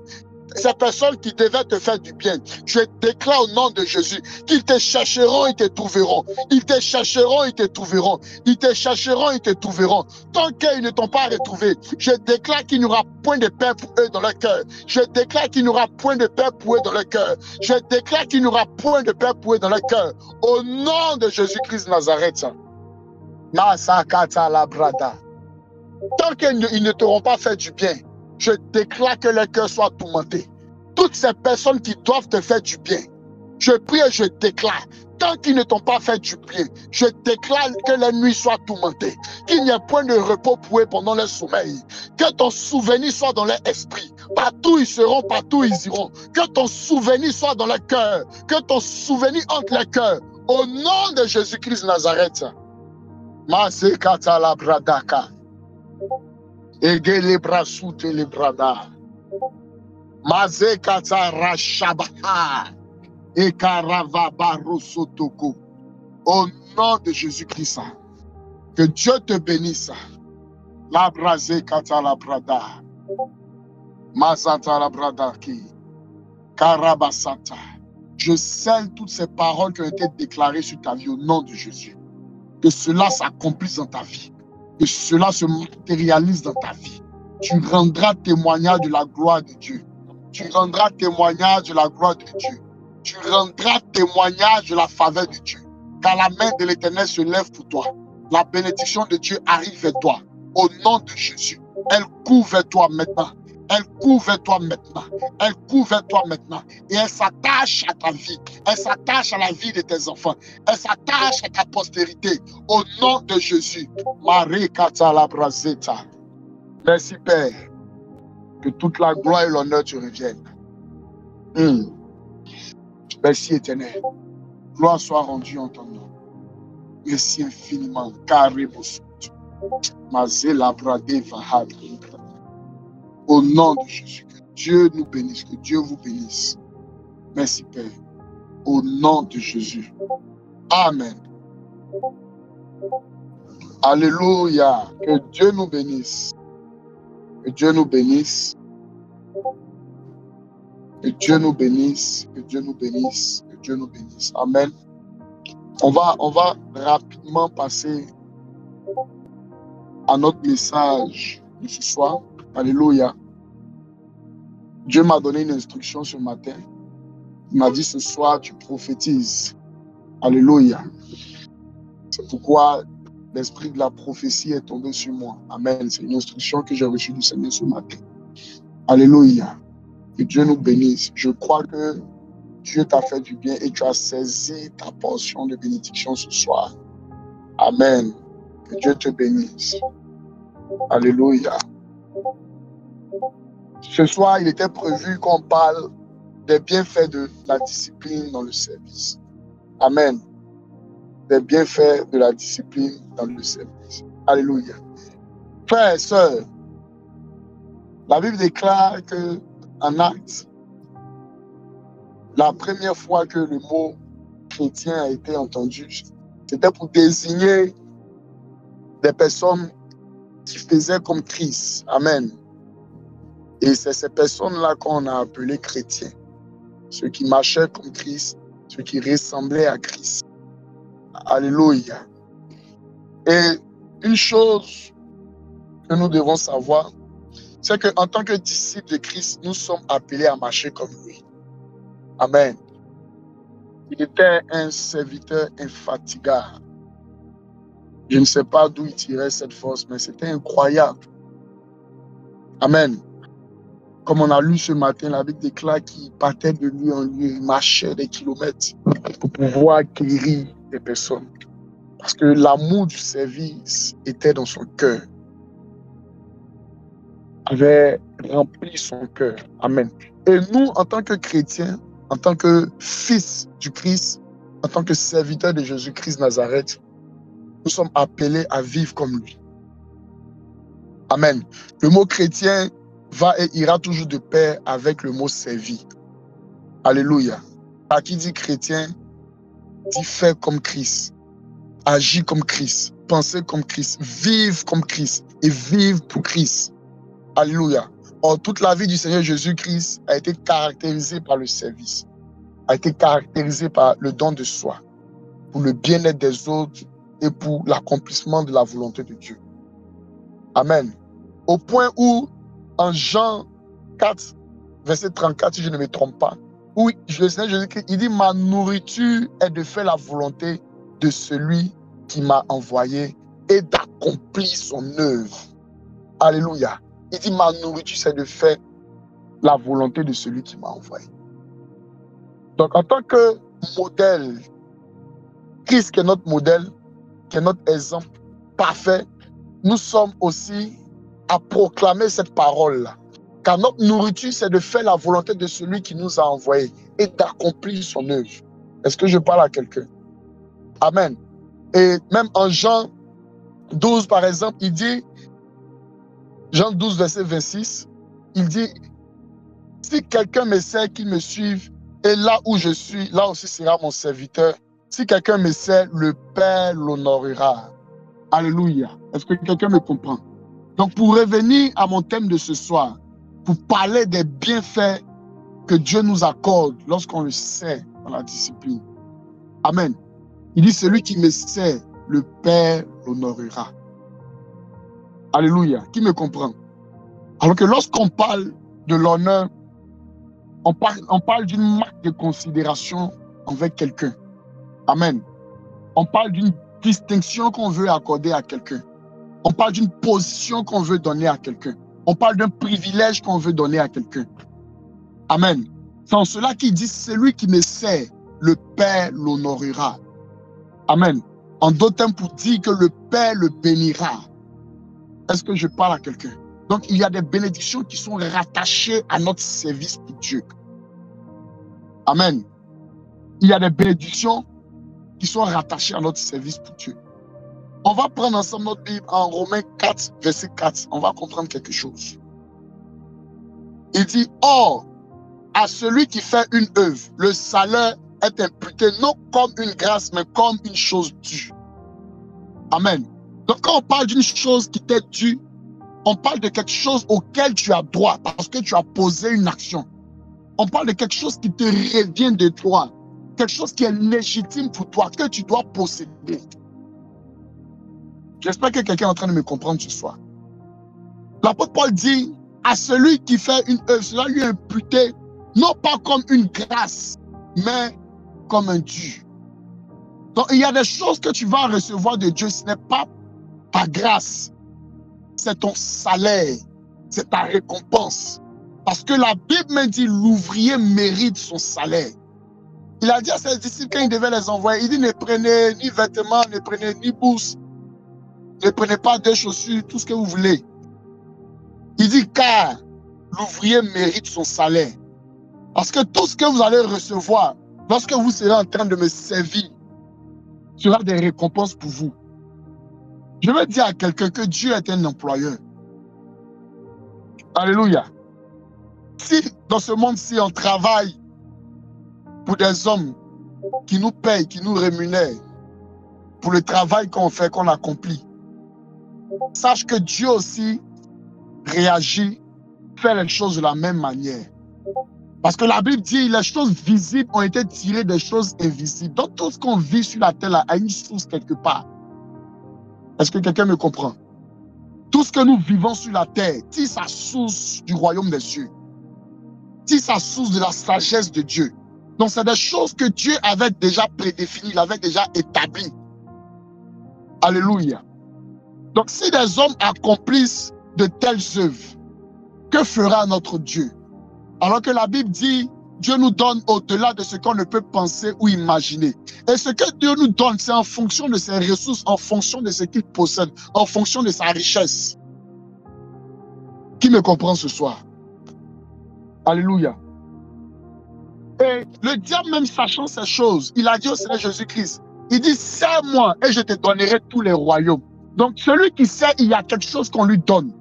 Ces personnes qui devaient te faire du bien, je déclare au nom de Jésus qu'ils te chercheront, ils te trouveront. Ils te chercheront, ils te trouveront. Ils te chercheront, ils te trouveront. Tant qu'ils ne t'ont pas retrouvé, je déclare qu'il n'y aura point de paix pour eux dans leur cœur. Je déclare qu'il n'y aura point de paix pour eux dans leur cœur. Je déclare qu'il n'y aura point de paix pour eux dans leur cœur. Au nom de Jésus-Christ de Nazareth. Tant qu'ils ne t'auront pas fait du bien, je déclare que leur cœur soit tourmenté. Toutes ces personnes qui doivent te faire du bien, je prie et je déclare, tant qu'ils ne t'ont pas fait du bien, je déclare que les nuits soient tourmentées, qu'il n'y ait point de repos pour eux pendant leur sommeil, que ton souvenir soit dans leur esprit. Partout ils seront, partout ils iront. Que ton souvenir soit dans leur cœur, que ton souvenir entre les cœurs. Au nom de Jésus-Christ de Nazareth. Masekata la bradaka. Egele brasute le brada. Mazekata rashabaha. Ekarava barosotoko. Au nom de Jésus-Christ, que Dieu te bénisse. La brazekata la brada. Mazata la brada ki. Karabasata. Je scelle toutes ces paroles qui ont été déclarées sur ta vie au nom de Jésus. Que cela s'accomplisse dans ta vie. Que cela se matérialise dans ta vie. Tu rendras témoignage de la gloire de Dieu. Tu rendras témoignage de la gloire de Dieu. Tu rendras témoignage de la faveur de Dieu. Car la main de l'Éternel se lève pour toi. La bénédiction de Dieu arrive vers toi. Au nom de Jésus. Elle court vers toi maintenant. Elle court vers toi maintenant. Elle court vers toi maintenant. Et elle s'attache à ta vie. Elle s'attache à la vie de tes enfants. Elle s'attache à ta postérité. Au nom de Jésus. Marie Katala Brazeta. Merci Père. Que toute la gloire et l'honneur te reviennent. Merci Éternel. Gloire soit rendue en ton nom. Merci infiniment. Caribous. Mazela Brade Vahad. Au nom de Jésus, que Dieu nous bénisse, que Dieu vous bénisse. Merci Père. Au nom de Jésus. Amen. Alléluia. Que Dieu nous bénisse. Que Dieu nous bénisse. Que Dieu nous bénisse. Que Dieu nous bénisse. Que Dieu nous bénisse. Amen. On va rapidement passer à notre message de ce soir. Alléluia. Dieu m'a donné une instruction ce matin. Il m'a dit ce soir, tu prophétises. Alléluia. C'est pourquoi l'esprit de la prophétie est tombé sur moi. Amen. C'est une instruction que j'ai reçue du Seigneur ce matin. Alléluia. Que Dieu nous bénisse. Je crois que Dieu t'a fait du bien et tu as saisi ta portion de bénédiction ce soir. Amen. Que Dieu te bénisse. Alléluia. Ce soir, il était prévu qu'on parle des bienfaits de la discipline dans le service. Amen. Des bienfaits de la discipline dans le service. Alléluia. Frères et sœurs, la Bible déclare que en Actes, la première fois que le mot chrétien a été entendu, c'était pour désigner des personnes qui faisaient comme Christ. Amen. Et c'est ces personnes-là qu'on a appelées chrétiens. Ceux qui marchaient comme Christ, ceux qui ressemblaient à Christ. Alléluia. Et une chose que nous devons savoir, c'est qu'en tant que disciples de Christ, nous sommes appelés à marcher comme lui. Amen. Il était un serviteur infatigable. Je ne sais pas d'où il tirait cette force, mais c'était incroyable. Amen. Comme on a lu ce matin, la Bible déclare qu'il partait de lieu en lieu, il marchait des kilomètres pour pouvoir guérir des personnes. Parce que l'amour du service était dans son cœur. Avait rempli son cœur. Amen. Et nous, en tant que chrétiens, en tant que fils du Christ, en tant que serviteurs de Jésus-Christ Nazareth, nous sommes appelés à vivre comme lui. Amen. Le mot chrétien va et ira toujours de pair avec le mot servi. Alléluia. À qui dit chrétien, dit faire comme Christ, agir comme Christ, penser comme Christ, vivre comme Christ et vivre pour Christ. Alléluia. Or, toute la vie du Seigneur Jésus-Christ a été caractérisée par le service, a été caractérisée par le don de soi, pour le bien-être des autres et pour l'accomplissement de la volonté de Dieu. Amen. Au point où, en Jean 4, verset 34, si je ne me trompe pas, où le Seigneur Jésus-Christ, il dit, ma nourriture est de faire la volonté de celui qui m'a envoyé et d'accomplir son œuvre. Alléluia. Il dit, ma nourriture, c'est de faire la volonté de celui qui m'a envoyé. Donc, en tant que modèle, Christ qui est notre modèle, qui est notre exemple parfait, nous sommes aussi à proclamer cette parole-là. Car notre nourriture, c'est de faire la volonté de celui qui nous a envoyés et d'accomplir son œuvre. Est-ce que je parle à quelqu'un? Amen. Et même en Jean 12, par exemple, il dit, Jean 12, verset 26, il dit, si quelqu'un me sert, qu'il me suive, et là où je suis, là aussi sera mon serviteur. Si quelqu'un me sert, le Père l'honorera. Alléluia. Est-ce que quelqu'un me comprend? Donc, pour revenir à mon thème de ce soir, pour parler des bienfaits que Dieu nous accorde lorsqu'on le sert dans la discipline. Amen. Il dit, celui qui me sert, le Père l'honorera. Alléluia. Qui me comprend? Alors que lorsqu'on parle de l'honneur, on parle d'une marque de considération envers quelqu'un. Amen. On parle d'une distinction qu'on veut accorder à quelqu'un. On parle d'une position qu'on veut donner à quelqu'un. On parle d'un privilège qu'on veut donner à quelqu'un. Amen. C'est en cela qu'il dit, celui qui me sert, le Père l'honorera. Amen. En d'autres termes, pour dire que le Père le bénira. Est-ce que je parle à quelqu'un? Donc, il y a des bénédictions qui sont rattachées à notre service pour Dieu. Amen. Il y a des bénédictions qui sont rattachées à notre service pour Dieu. On va prendre ensemble notre Bible en Romains 4, verset 4. On va comprendre quelque chose. Il dit, or, à celui qui fait une œuvre, le salaire est imputé non comme une grâce, mais comme une chose due. Amen. Donc, quand on parle d'une chose qui t'est due, on parle de quelque chose auquel tu as droit parce que tu as posé une action. On parle de quelque chose qui te revient de toi, quelque chose qui est légitime pour toi, que tu dois posséder. J'espère que quelqu'un est en train de me comprendre ce soir. L'apôtre Paul dit, à celui qui fait une œuvre, cela lui est imputé, non pas comme une grâce, mais comme un dû. Donc, il y a des choses que tu vas recevoir de Dieu, ce n'est pas ta grâce, c'est ton salaire, c'est ta récompense. Parce que la Bible me dit, l'ouvrier mérite son salaire. Il a dit à ses disciples quand il devait les envoyer, il dit, ne prenez ni vêtements, ne prenez ni bourse, ne prenez pas de chaussures, tout ce que vous voulez. Il dit, car l'ouvrier mérite son salaire. Parce que tout ce que vous allez recevoir, lorsque vous serez en train de me servir, sera des récompenses pour vous. Je veux dire à quelqu'un que Dieu est un employeur. Alléluia. Si dans ce monde-ci, on travaille pour des hommes qui nous payent, qui nous rémunèrent, pour le travail qu'on fait, qu'on accomplit, sache que Dieu aussi réagit, fait les choses de la même manière. Parce que la Bible dit, les choses visibles ont été tirées des choses invisibles. Donc tout ce qu'on vit sur la terre a une source quelque part. Est-ce que quelqu'un me comprend? Tout ce que nous vivons sur la terre tire sa source du royaume des cieux. Tire sa source de la sagesse de Dieu. Donc c'est des choses que Dieu avait déjà prédéfinies, il avait déjà établies. Alléluia. Donc si des hommes accomplissent de telles œuvres, que fera notre Dieu? Alors que la Bible dit, Dieu nous donne au-delà de ce qu'on ne peut penser ou imaginer. Et ce que Dieu nous donne, c'est en fonction de ses ressources, en fonction de ce qu'il possède, en fonction de sa richesse. Qui me comprend ce soir? Alléluia. Et le diable, même sachant ces choses, il a dit au Seigneur Jésus-Christ, il dit, sers-moi et je te donnerai tous les royaumes. Donc celui qui sert, il y a quelque chose qu'on lui donne.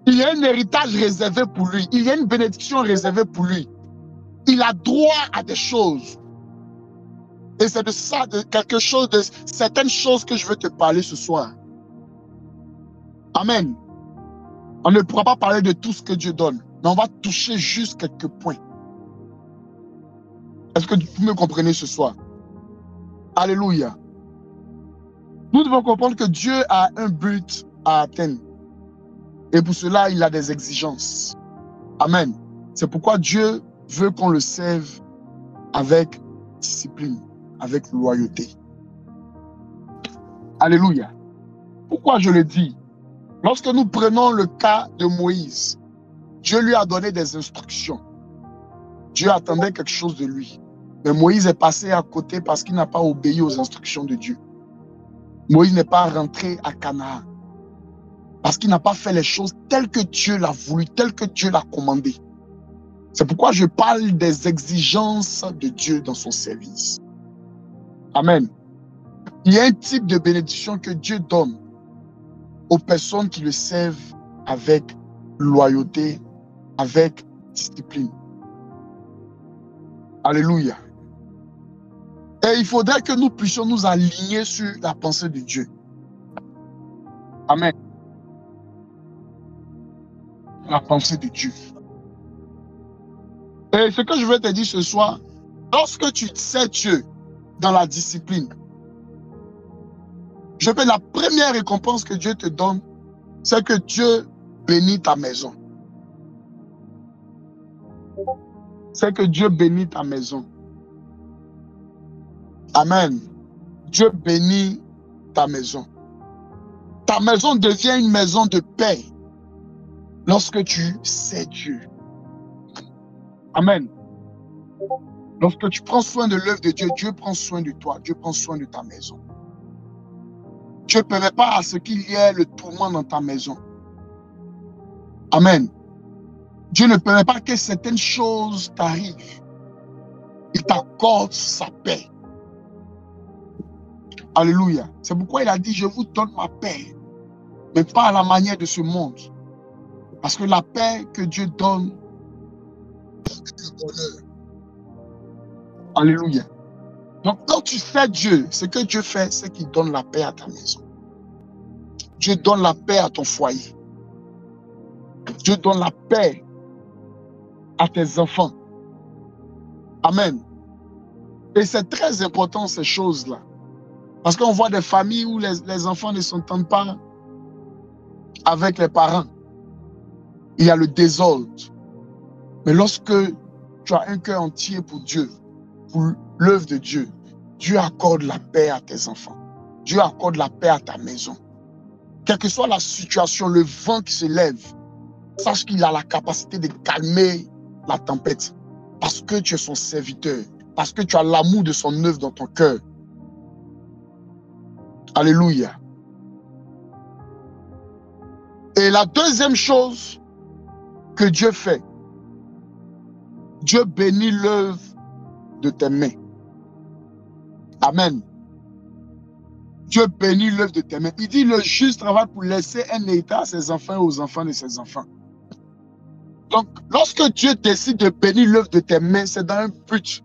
Il y a un héritage réservé pour lui. Il y a une bénédiction réservée pour lui. Il a droit à des choses. Et c'est de ça, de quelque chose, de certaines choses que je veux te parler ce soir. Amen. On ne pourra pas parler de tout ce que Dieu donne, mais on va toucher juste quelques points. Est-ce que vous me comprenez ce soir? Alléluia. Nous devons comprendre que Dieu a un but à atteindre. Et pour cela, il a des exigences. Amen. C'est pourquoi Dieu veut qu'on le serve avec discipline, avec loyauté. Alléluia. Pourquoi je le dis? Lorsque nous prenons le cas de Moïse, Dieu lui a donné des instructions. Dieu attendait quelque chose de lui. Mais Moïse est passé à côté parce qu'il n'a pas obéi aux instructions de Dieu. Moïse n'est pas rentré à Canaan. Parce qu'il n'a pas fait les choses telles que Dieu l'a voulu, telles que Dieu l'a commandé. C'est pourquoi je parle des exigences de Dieu dans son service. Amen. Il y a un type de bénédiction que Dieu donne aux personnes qui le servent avec loyauté, avec discipline. Alléluia. Et il faudrait que nous puissions nous aligner sur la pensée de Dieu. Amen. La pensée de Dieu. Et ce que je veux te dire ce soir, lorsque tu sais Dieu dans la discipline, la première récompense que Dieu te donne, c'est que Dieu bénit ta maison. C'est que Dieu bénit ta maison. Amen. Dieu bénit ta maison. Ta maison devient une maison de paix. Lorsque tu sais Dieu. Amen. Lorsque tu prends soin de l'œuvre de Dieu, Dieu prend soin de toi, Dieu prend soin de ta maison. Dieu ne permet pas à ce qu'il y ait le tourment dans ta maison. Amen. Dieu ne permet pas que certaines choses t'arrivent. Il t'accorde sa paix. Alléluia. C'est pourquoi il a dit, je vous donne ma paix, mais pas à la manière de ce monde. Parce que la paix que Dieu donne, c'est le bonheur. Alléluia. Donc, quand tu sais Dieu, ce que Dieu fait, c'est qu'il donne la paix à ta maison. Dieu donne la paix à ton foyer. Dieu donne la paix à tes enfants. Amen. Et c'est très important, ces choses-là. Parce qu'on voit des familles où les enfants ne s'entendent pas avec les parents. Il y a le désordre. Mais lorsque tu as un cœur entier pour Dieu, pour l'œuvre de Dieu, Dieu accorde la paix à tes enfants. Dieu accorde la paix à ta maison. Quelle que soit la situation, le vent qui se lève, sache qu'il a la capacité de calmer la tempête. Parce que tu es son serviteur. Parce que tu as l'amour de son œuvre dans ton cœur. Alléluia. Et la deuxième chose que Dieu fait, Dieu bénit l'œuvre de tes mains. Amen. Dieu bénit l'œuvre de tes mains. Il dit, le juste travaille pour laisser un héritage à ses enfants et aux enfants de ses enfants. Donc, lorsque Dieu décide de bénir l'œuvre de tes mains, c'est dans un but.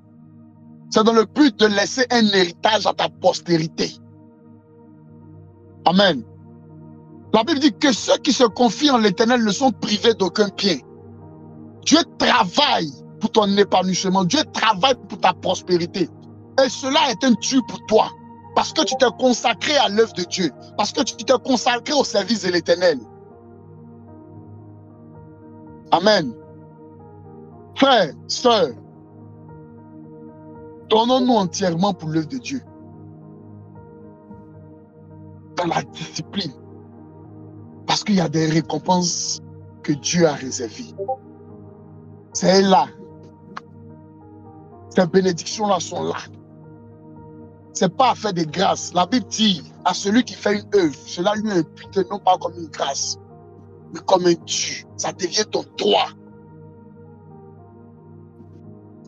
C'est dans le but de laisser un héritage à ta postérité. Amen. La Bible dit que ceux qui se confient en l'Éternel ne sont privés d'aucun bien. Dieu travaille pour ton épanouissement. Dieu travaille pour ta prospérité. Et cela est un tue pour toi. Parce que tu t'es consacré à l'œuvre de Dieu. Parce que tu t'es consacré au service de l'Éternel. Amen. Frères, sœurs, donnons-nous entièrement pour l'œuvre de Dieu. Dans la discipline. Parce qu'il y a des récompenses que Dieu a réservées. C'est là. Ces bénédictions-là sont là. Ce n'est pas à faire des grâces. La Bible dit à celui qui fait une œuvre, cela lui est imputé non pas comme une grâce, mais comme un dû. Ça devient ton droit.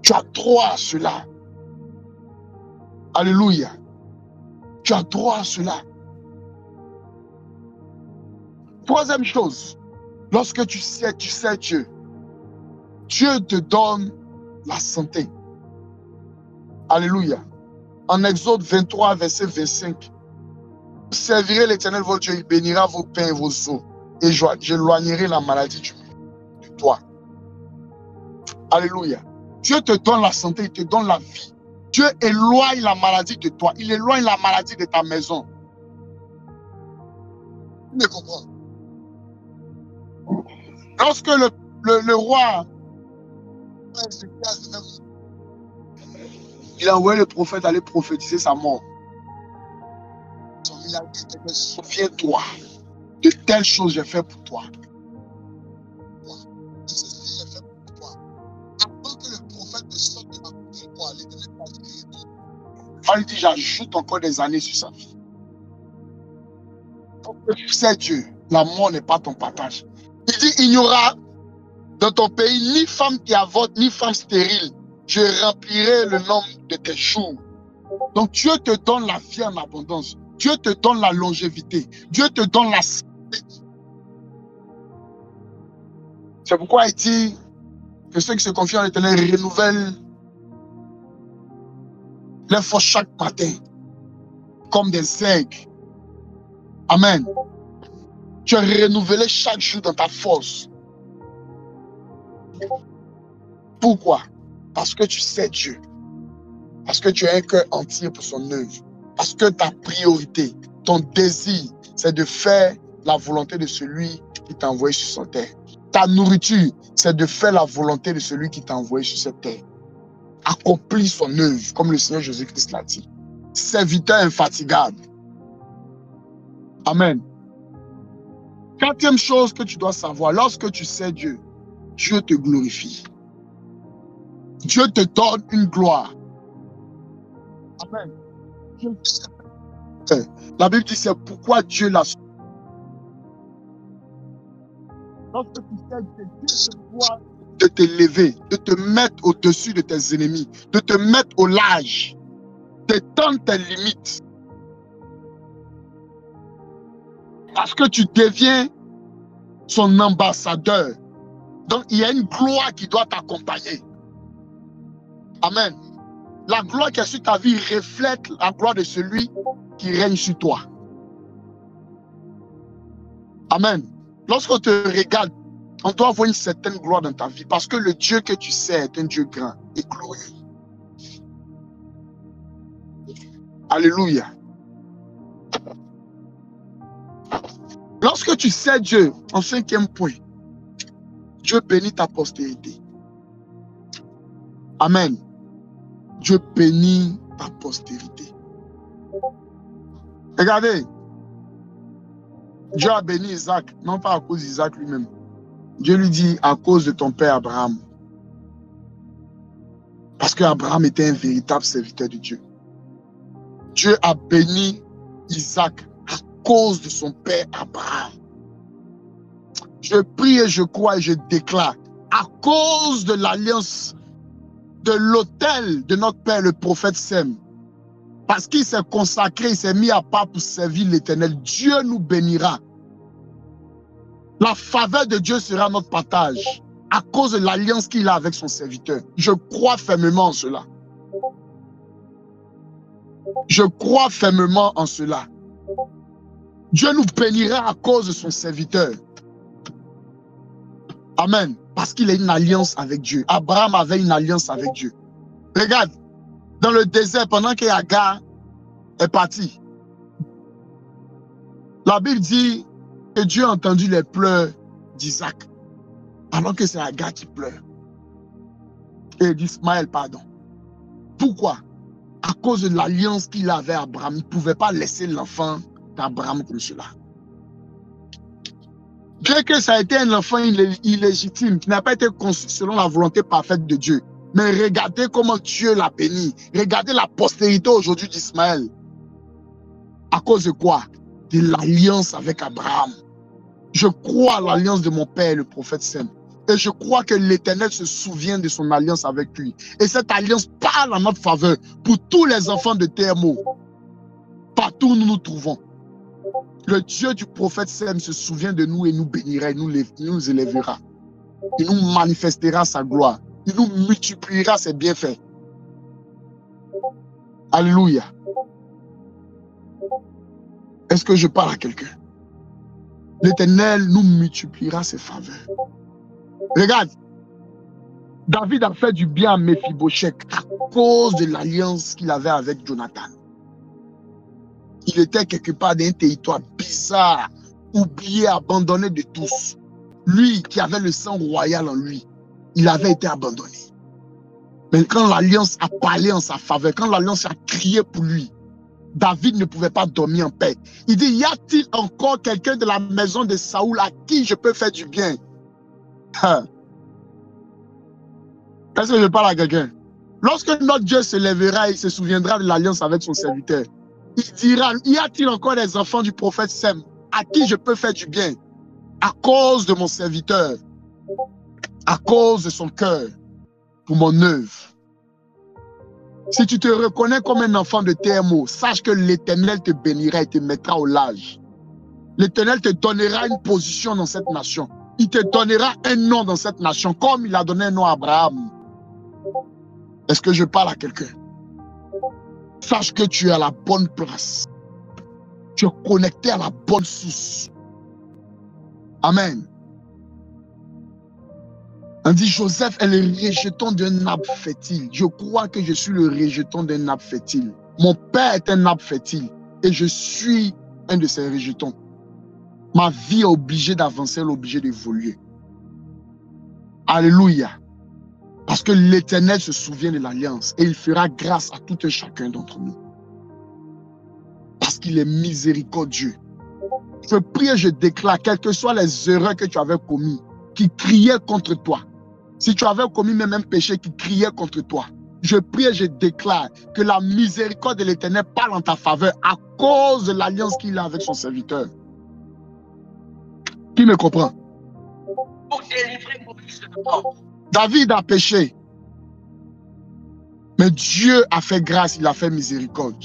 Tu as droit à cela. Alléluia. Tu as droit à cela. Troisième chose, lorsque tu sais Dieu, Dieu te donne la santé. Alléluia. En Exode 23, verset 25, vous servirez l'Éternel votre Dieu, il bénira vos pains et vos eaux, et j'éloignerai la maladie de toi. Alléluia. Dieu te donne la santé, il te donne la vie. Dieu éloigne la maladie de toi, il éloigne la maladie de ta maison. Tu me comprends? Lorsque le roi, il a envoyé le prophète aller prophétiser sa mort. Il a dit, souviens-toi de telles choses que j'ai fait pour toi. De ceci j'ai fait pour toi. Avant que le prophète ne sorte de la bouche pour aller donner la guérison, il dit, j'ajoute encore des années sur sa vie. Pour que tu sais Dieu, la mort n'est pas ton partage. Il dit, il n'y aura dans ton pays ni femme qui avorte, ni femme stérile. Je remplirai le nombre de tes jours. Donc Dieu te donne la vie en abondance. Dieu te donne la longévité. Dieu te donne la santé. C'est pourquoi il dit que ceux qui se confient en l'Éternel renouvellent les forces chaque matin, comme des aigles. Amen. Tu es renouvelé chaque jour dans ta force. Pourquoi? Parce que tu sais Dieu. Parce que tu as un cœur entier pour son œuvre. Parce que ta priorité, ton désir, c'est de faire la volonté de celui qui t'a envoyé sur cette terre. Ta nourriture, c'est de faire la volonté de celui qui t'a envoyé sur cette terre. Accomplis son œuvre, comme le Seigneur Jésus-Christ l'a dit. Serviteur infatigable. Amen. Quatrième chose que tu dois savoir, lorsque tu sais Dieu, Dieu te glorifie. Dieu te donne une gloire. Amen. La Bible dit c'est pourquoi Dieu l'a. Lorsque tu sais que Dieu te doit de t'élever, de te mettre au-dessus de tes ennemis, de te mettre au large, d'étendre tes limites. Parce que tu deviens son ambassadeur. Donc, il y a une gloire qui doit t'accompagner. Amen. La gloire qui est sur ta vie reflète la gloire de celui qui règne sur toi. Amen. Lorsqu'on te regarde, on doit avoir une certaine gloire dans ta vie parce que le Dieu que tu sais est un Dieu grand et glorieux. Alléluia. Lorsque tu sais Dieu, en cinquième point, Dieu bénit ta postérité. Amen. Dieu bénit ta postérité. Regardez, Dieu a béni Isaac, non pas à cause d'Isaac lui-même. Dieu lui dit à cause de ton père Abraham. Parce qu'Abraham était un véritable serviteur de Dieu. Dieu a béni Isaac à cause de son père Abraham. Je prie et je crois et je déclare, à cause de l'alliance de l'autel de notre père, le prophète Sem, parce qu'il s'est consacré, il s'est mis à part pour servir l'Éternel, Dieu nous bénira. La faveur de Dieu sera notre partage à cause de l'alliance qu'il a avec son serviteur. Je crois fermement en cela. Je crois fermement en cela. Dieu nous bénira à cause de son serviteur. Amen. Parce qu'il a une alliance avec Dieu. Abraham avait une alliance avec Dieu. Regarde, dans le désert, pendant qu'Agar est parti, la Bible dit que Dieu a entendu les pleurs d'Isaac, alors que c'est Agar qui pleure. Et d'Ismaël, pardon. Pourquoi? À cause de l'alliance qu'il avait avec Abraham. Il ne pouvait pas laisser l'enfant d'Abraham comme cela. Bien que ça a été un enfant illégitime, qui n'a pas été conçu selon la volonté parfaite de Dieu. Mais regardez comment Dieu l'a béni. Regardez la postérité aujourd'hui d'Ismaël. À cause de quoi? De l'alliance avec Abraham. Je crois à l'alliance de mon père, le prophète Sem. Et je crois que l'Éternel se souvient de son alliance avec lui. Et cette alliance parle en notre faveur pour tous les enfants de TMO. Partout où nous nous trouvons. Le Dieu du prophète Sem se souvient de nous et nous bénira, et nous élèvera. Il nous manifestera sa gloire. Il nous multipliera ses bienfaits. Alléluia. Est-ce que je parle à quelqu'un? L'Éternel nous multipliera ses faveurs. Regarde, David a fait du bien à Méphibosheth à cause de l'alliance qu'il avait avec Jonathan. Il était quelque part dans un territoire bizarre, oublié, abandonné de tous. Lui qui avait le sang royal en lui, il avait été abandonné. Mais quand l'alliance a parlé en sa faveur, quand l'alliance a crié pour lui, David ne pouvait pas dormir en paix. Il dit, y a-t-il encore quelqu'un de la maison de Saoul à qui je peux faire du bien? Est-ce que je parle à quelqu'un? Lorsque notre Dieu se lèvera, il se souviendra de l'alliance avec son serviteur. Il dira, y a-t-il encore des enfants du prophète Sem à qui je peux faire du bien? À cause de mon serviteur, à cause de son cœur, pour mon œuvre. Si tu te reconnais comme un enfant de TMO, sache que l'Éternel te bénira et te mettra au large. L'Éternel te donnera une position dans cette nation. Il te donnera un nom dans cette nation, comme il a donné un nom à Abraham. Est-ce que je parle à quelqu'un? Sache que tu es à la bonne place. Tu es connecté à la bonne source. Amen. On dit Joseph est le rejeton d'un arbre fertile. Je crois que je suis le rejeton d'un arbre fertile. Mon père est un arbre fertile et je suis un de ces rejetons. Ma vie est obligée d'avancer, elle est obligée d'évoluer. Alléluia. Parce que l'Éternel se souvient de l'alliance et il fera grâce à tout un chacun d'entre nous. Parce qu'il est miséricordieux. Je prie et je déclare, quelles que soient les erreurs que tu avais commises, qui criaient contre toi, si tu avais commis même un péché qui criait contre toi, je prie et je déclare que la miséricorde de l'Éternel parle en ta faveur à cause de l'alliance qu'il a avec son serviteur. Qui me comprend? David a péché, mais Dieu a fait grâce, il a fait miséricorde.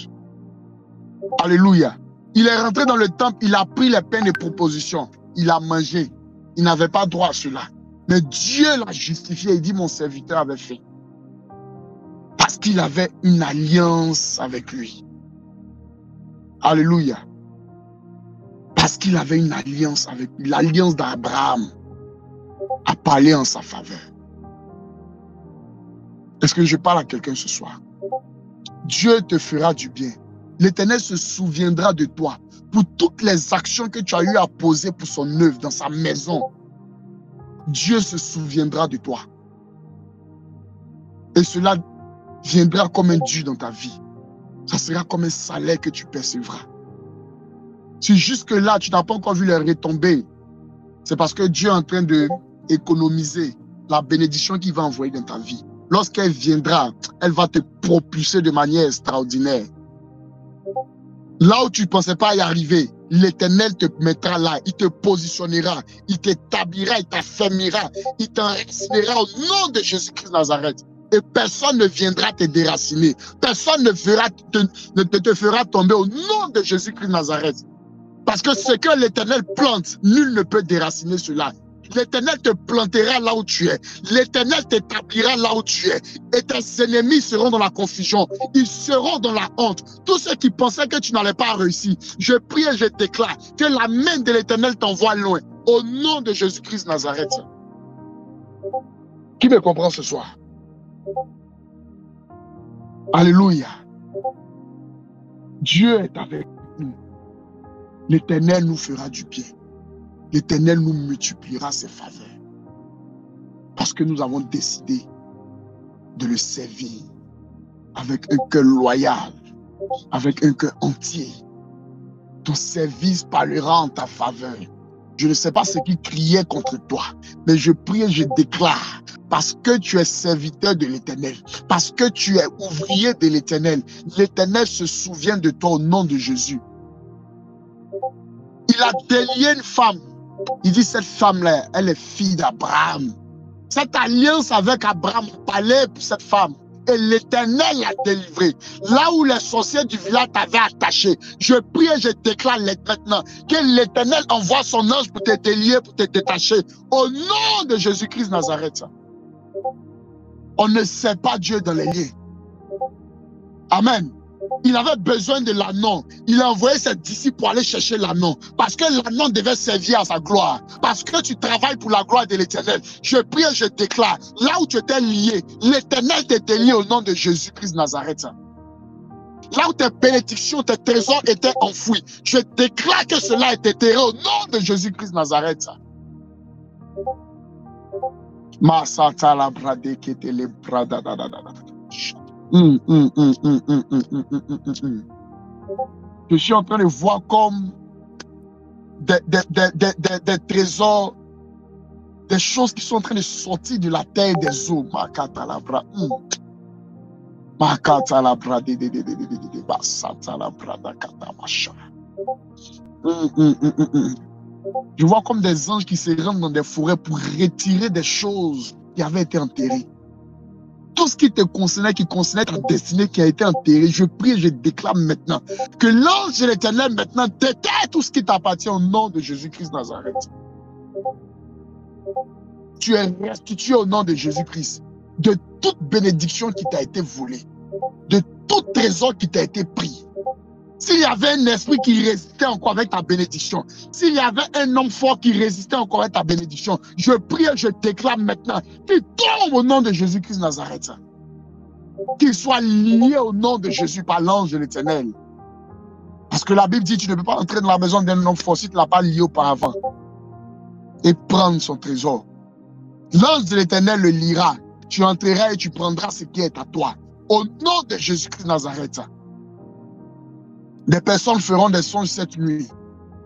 Alléluia. Il est rentré dans le temple, il a pris les pains de proposition, il a mangé. Il n'avait pas droit à cela. Mais Dieu l'a justifié, il dit mon serviteur avait fait. Parce qu'il avait une alliance avec lui. Alléluia. Parce qu'il avait une alliance avec lui. L'alliance d'Abraham a parlé en sa faveur. Est-ce que je parle à quelqu'un ce soir? Dieu te fera du bien. L'Éternel se souviendra de toi pour toutes les actions que tu as eu à poser pour son œuvre dans sa maison. Dieu se souviendra de toi. Et cela viendra comme un dû dans ta vie. Ça sera comme un salaire que tu percevras. Si jusque-là, tu n'as pas encore vu les retombées, c'est parce que Dieu est en train d'économiser la bénédiction qu'il va envoyer dans ta vie. Lorsqu'elle viendra, elle va te propulser de manière extraordinaire. Là où tu ne pensais pas y arriver, l'Éternel te mettra là, il te positionnera, il t'établira, il t'affermira, il t'enracinera au nom de Jésus-Christ de Nazareth. Et personne ne viendra te déraciner. Personne ne te fera tomber au nom de Jésus-Christ de Nazareth. Parce que ce que l'Éternel plante, nul ne peut déraciner cela. L'Éternel te plantera là où tu es. L'Éternel t'établira là où tu es. Et tes ennemis seront dans la confusion. Ils seront dans la honte. Tous ceux qui pensaient que tu n'allais pas réussir, je prie et je déclare que la main de l'Éternel t'envoie loin. Au nom de Jésus-Christ de Nazareth. Qui me comprend ce soir? Alléluia. Dieu est avec nous. L'Éternel nous fera du bien. L'Éternel nous multipliera ses faveurs. Parce que nous avons décidé de le servir avec un cœur loyal, avec un cœur entier. Ton service parlera en ta faveur. Je ne sais pas ce qui criait contre toi, mais je prie et je déclare, parce que tu es serviteur de l'Éternel, parce que tu es ouvrier de l'Éternel, l'Éternel se souvient de toi au nom de Jésus. Il a délié une femme. Il dit, cette femme-là, elle est fille d'Abraham. Cette alliance avec Abraham parlait pour cette femme. Et l'Éternel l'a délivrée. Là où les sorciers du village t'avaient attaché, je prie et je déclare maintenant que l'Éternel envoie son ange pour te délier, pour te détacher. Au nom de Jésus-Christ de Nazareth. On ne sait pas Dieu dans les liens. Amen. Il avait besoin de l'anneau. Il a envoyé ses disciples pour aller chercher l'anneau. Parce que l'anneau devait servir à sa gloire. Parce que tu travailles pour la gloire de l'Éternel. Je prie et je déclare, là où tu étais lié, l'Éternel t'était lié au nom de Jésus-Christ de Nazareth. Là où tes bénédictions, tes trésors étaient enfouis, je déclare que cela est enterré au nom de Jésus-Christ de Nazareth. Je suis en train de voir comme des trésors, des choses qui sont en train de sortir de la terre des eaux. Je vois comme des anges qui se rendent dans des forêts pour retirer des choses qui avaient été enterrées. Tout ce qui te concernait, qui concernait ta destinée qui a été enterrée, je prie et je déclare maintenant que l'ange de l'Éternel maintenant déterre tout ce qui t'appartient au nom de Jésus-Christ de Nazareth. Tu es restitué au nom de Jésus-Christ de toute bénédiction qui t'a été volée, de tout trésor qui t'a été pris. S'il y avait un esprit qui résistait encore avec ta bénédiction, s'il y avait un homme fort qui résistait encore avec ta bénédiction, je prie et je déclare maintenant qu'il tombe au nom de Jésus-Christ de Nazareth. Qu'il soit lié au nom de Jésus par l'ange de l'Éternel. Parce que la Bible dit, tu ne peux pas entrer dans la maison d'un homme fort si tu ne l'as pas lié auparavant. Et prendre son trésor. L'ange de l'Éternel le lira. Tu entreras et tu prendras ce qui est à toi. Au nom de Jésus-Christ de Nazareth. Des personnes feront des songes cette nuit.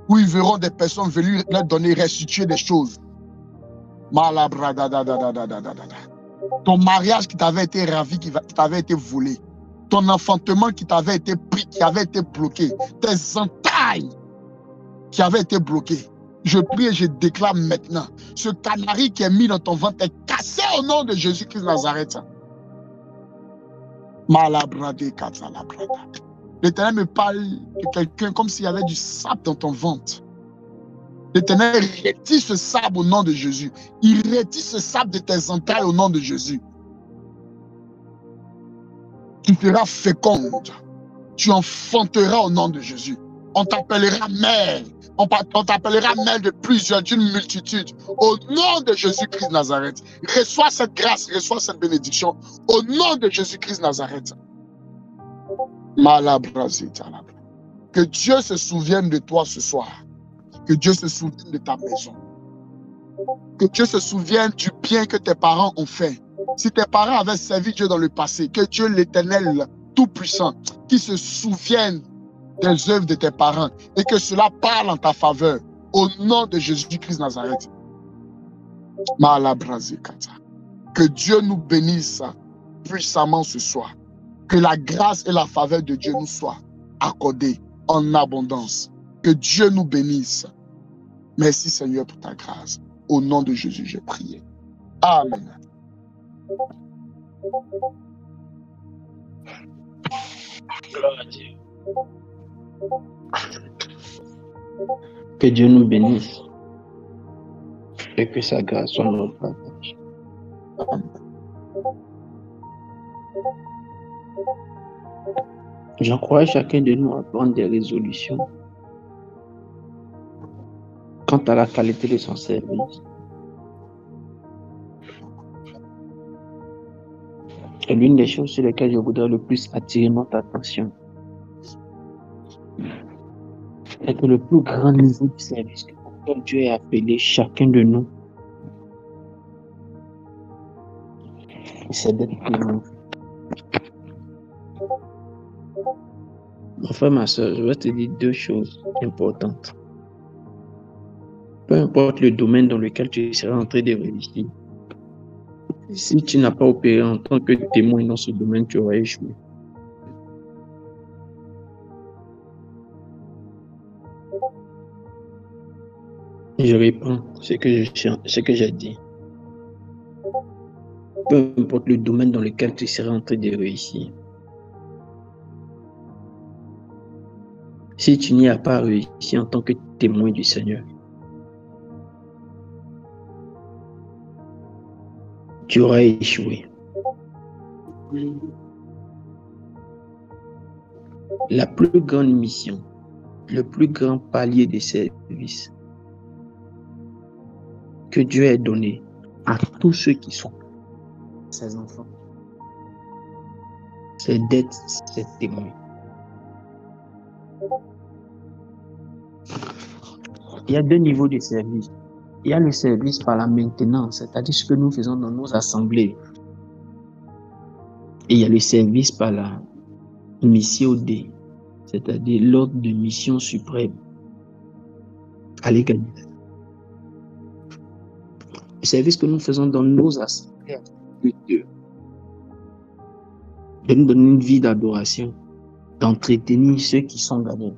où ils verront des personnes venir leur donner, restituer des choses. Ton mariage qui t'avait été ravi, qui t'avait été volé. Ton enfantement qui t'avait été pris, qui avait été bloqué. Tes entailles qui avaient été bloquées. Je prie et je déclare maintenant, ce canari qui est mis dans ton ventre est cassé au nom de Jésus-Christ de Nazareth. L'Éternel me parle de quelqu'un comme s'il y avait du sable dans ton ventre. L'Éternel retire ce sable au nom de Jésus. Il retire ce sable de tes entrailles au nom de Jésus. Tu seras féconde. Tu enfanteras au nom de Jésus. On t'appellera mère. On t'appellera mère de plusieurs, d'une multitude. Au nom de Jésus-Christ de Nazareth. Reçois cette grâce, reçois cette bénédiction. Au nom de Jésus-Christ de Nazareth. Que Dieu se souvienne de toi ce soir. Que Dieu se souvienne de ta maison. Que Dieu se souvienne du bien que tes parents ont fait. Si tes parents avaient servi Dieu dans le passé, que Dieu l'Éternel Tout-Puissant, qui se souvienne des œuvres de tes parents et que cela parle en ta faveur. Au nom de Jésus-Christ Nazareth. Que Dieu nous bénisse puissamment ce soir. Que la grâce et la faveur de Dieu nous soient accordées en abondance. Que Dieu nous bénisse. Merci Seigneur pour ta grâce. Au nom de Jésus, j'ai prié. Amen. Gloire à Dieu. Que Dieu nous bénisse et que sa grâce soit notre partage. Amen. J'encourage chacun de nous à prendre des résolutions quant à la qualité de son service. Et l'une des choses sur lesquelles je voudrais le plus attirer notre attention est que le plus grand niveau du service auquel Dieu a appelé chacun de nous, c'est d'être témoin. Mon frère, ma soeur, je vais te dire deux choses importantes. Peu importe le domaine dans lequel tu seras en train de réussir, si tu n'as pas opéré en tant que témoin dans ce domaine, tu auras échoué. Je réponds ce que j'ai dit. Peu importe le domaine dans lequel tu seras en train de réussir, si tu n'y as pas réussi en tant que témoin du Seigneur, tu auras échoué. La plus grande mission, le plus grand palier de service que Dieu ait donné à tous ceux qui sont ses enfants, c'est d'être ses témoins. Il y a deux niveaux de service. Il y a le service par la maintenance, c'est-à-dire ce que nous faisons dans nos assemblées. Et il y a le service par la mission D, c'est-à-dire l'ordre de mission suprême. Allez gagner. Le service que nous faisons dans nos assemblées de Dieu, de nous donner une vie d'adoration, d'entretenir ceux qui sont gagnés.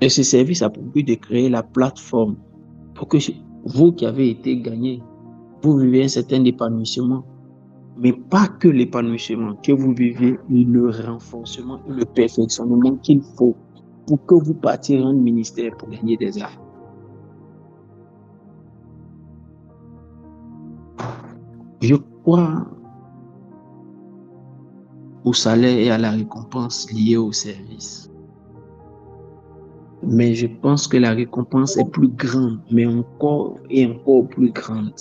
Et ce service a pour but de créer la plateforme pour que vous qui avez été gagnés, vous vivez un certain épanouissement. Mais pas que l'épanouissement, que vous vivez le renforcement et le perfectionnement qu'il faut pour que vous partiez dans le ministère pour gagner des âmes. Je crois au salaire et à la récompense liée au service. Mais je pense que la récompense est plus grande, mais encore et encore plus grande.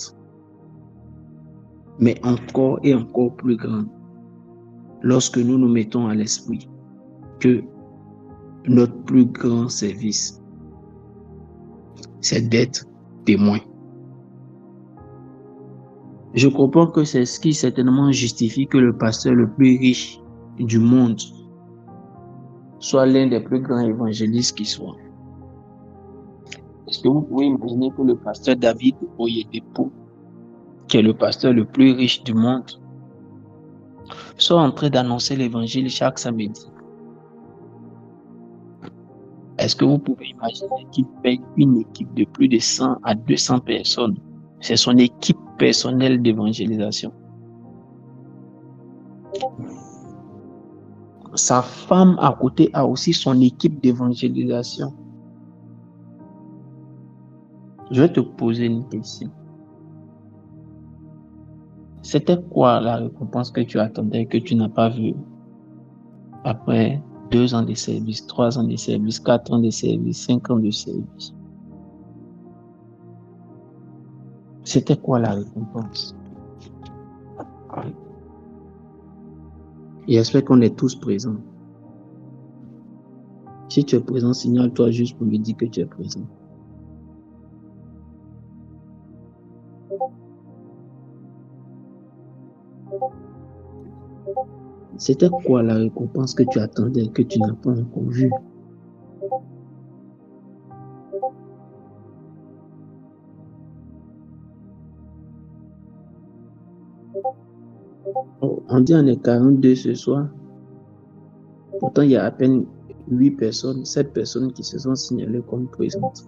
Mais encore et encore plus grande. Lorsque nous nous mettons à l'esprit que notre plus grand service, c'est d'être témoin. Je comprends que c'est ce qui certainement justifie que le pasteur le plus riche du monde soit l'un des plus grands évangélistes qui soit. Est-ce que vous pouvez imaginer que le pasteur David Oyedepo, qui est le pasteur le plus riche du monde, soit en train d'annoncer l'évangile chaque samedi? Est-ce que vous pouvez imaginer qu'il paye une équipe de plus de 100 à 200 personnes? C'est son équipe personnelle d'évangélisation. Sa femme à côté a aussi son équipe d'évangélisation. Je vais te poser une question. C'était quoi la récompense que tu attendais, que tu n'as pas vue après 2 ans de service, 3 ans de service, 4 ans de service, 5 ans de service? C'était quoi la récompense? Et j'espère qu'on est tous présents. Si tu es présent, signale-toi juste pour me dire que tu es présent. C'était quoi la récompense que tu attendais, que tu n'as pas encore vue? On dit on est 42 ce soir. Pourtant, il y a à peine 8 personnes, 7 personnes qui se sont signalées comme présentes.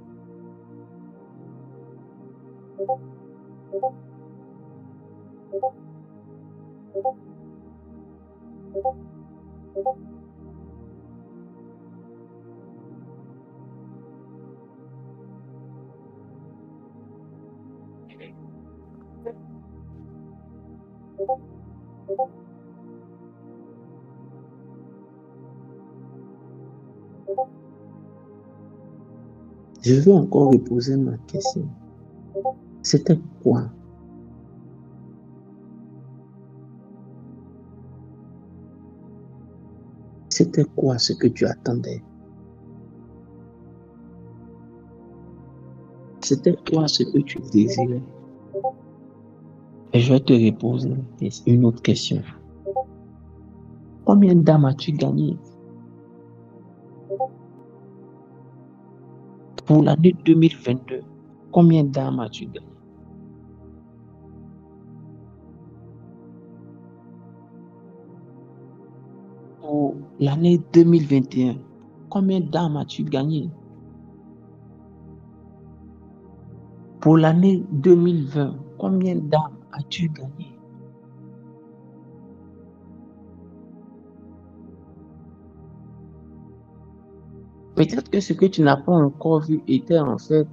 Je veux encore reposer ma question. C'était quoi? C'était quoi ce que tu attendais? C'était quoi ce que tu désirais? Et je vais te reposer une autre question. Combien d'âmes as-tu gagné? Pour l'année 2022, combien d'âmes as-tu gagné? Pour l'année 2021, combien d'âmes as-tu gagné? Pour l'année 2020, combien d'âmes as-tu gagné? Peut-être que ce que tu n'as pas encore vu était en fait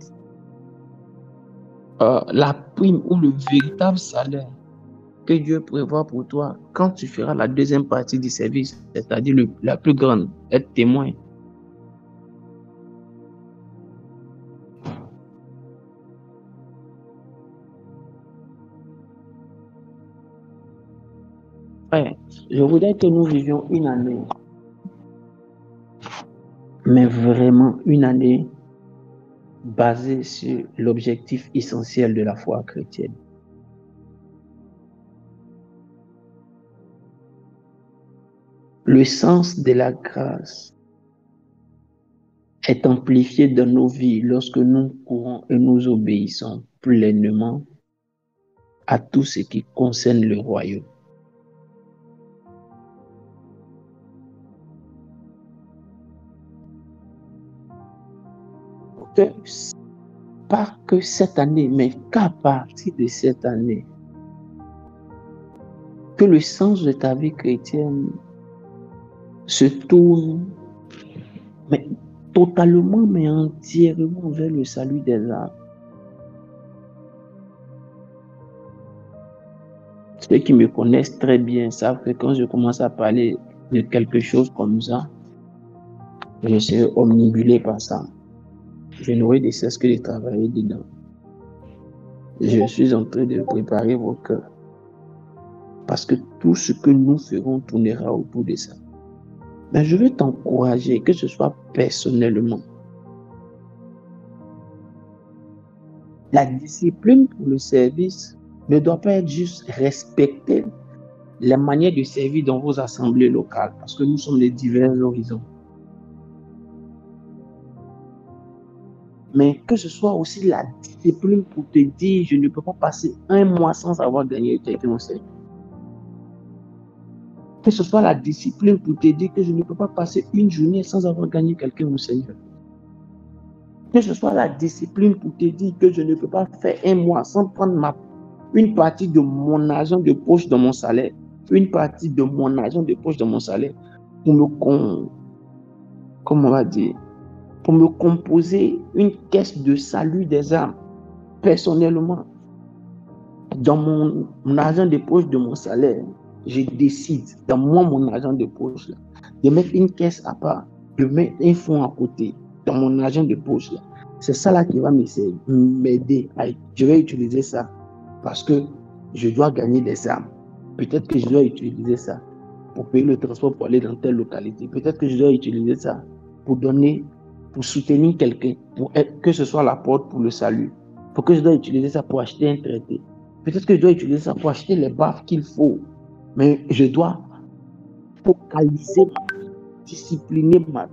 la prime ou le véritable salaire que Dieu prévoit pour toi quand tu feras la deuxième partie du service, c'est-à-dire la plus grande, être témoin. Ouais, je voudrais que nous vivions une année, mais vraiment une année basée sur l'objectif essentiel de la foi chrétienne. Le sens de la grâce est amplifié dans nos vies lorsque nous courons et nous obéissons pleinement à tout ce qui concerne le royaume. Pas que cette année, mais qu'à partir de cette année, que le sens de ta vie chrétienne se tourne mais totalement, mais entièrement vers le salut des âmes. Ceux qui me connaissent très bien savent que quand je commence à parler de quelque chose comme ça, je serai omnibulé par ça. Je n'aurai de cesse que de travailler dedans. Je suis en train de préparer vos cœurs. Parce que tout ce que nous ferons tournera autour de ça. Mais je veux t'encourager, que ce soit personnellement. La discipline pour le service ne doit pas être juste respecter les manières de servir dans vos assemblées locales, parce que nous sommes de divers horizons. mais que ce soit aussi la discipline pour te dire, je ne peux pas passer un mois sans avoir gagné quelqu'un au Seigneur. Que ce soit la discipline pour te dire que je ne peux pas passer une journée sans avoir gagné quelqu'un au Seigneur. Que ce soit la discipline pour te dire que je ne peux pas faire un mois sans prendre une partie de mon argent de poche dans mon salaire, une partie de mon argent de poche dans mon salaire pour pour me composer une caisse de salut des âmes personnellement. Dans mon argent de poche de mon salaire, je décide, dans mon argent de poche, là, de mettre une caisse à part, de mettre un fonds à côté, dans mon argent de poche. Là. C'est ça là qui va m'aider. Je vais utiliser ça parce que je dois gagner des âmes. Peut-être que je dois utiliser ça pour payer le transport pour aller dans telle localité. Peut-être que je dois utiliser ça pour soutenir quelqu'un, que ce soit la porte pour le salut. Pour que je dois utiliser ça pour acheter un traité. Peut-être que je dois utiliser ça pour acheter les baffes qu'il faut. Mais je dois focaliser, discipliner ma vie.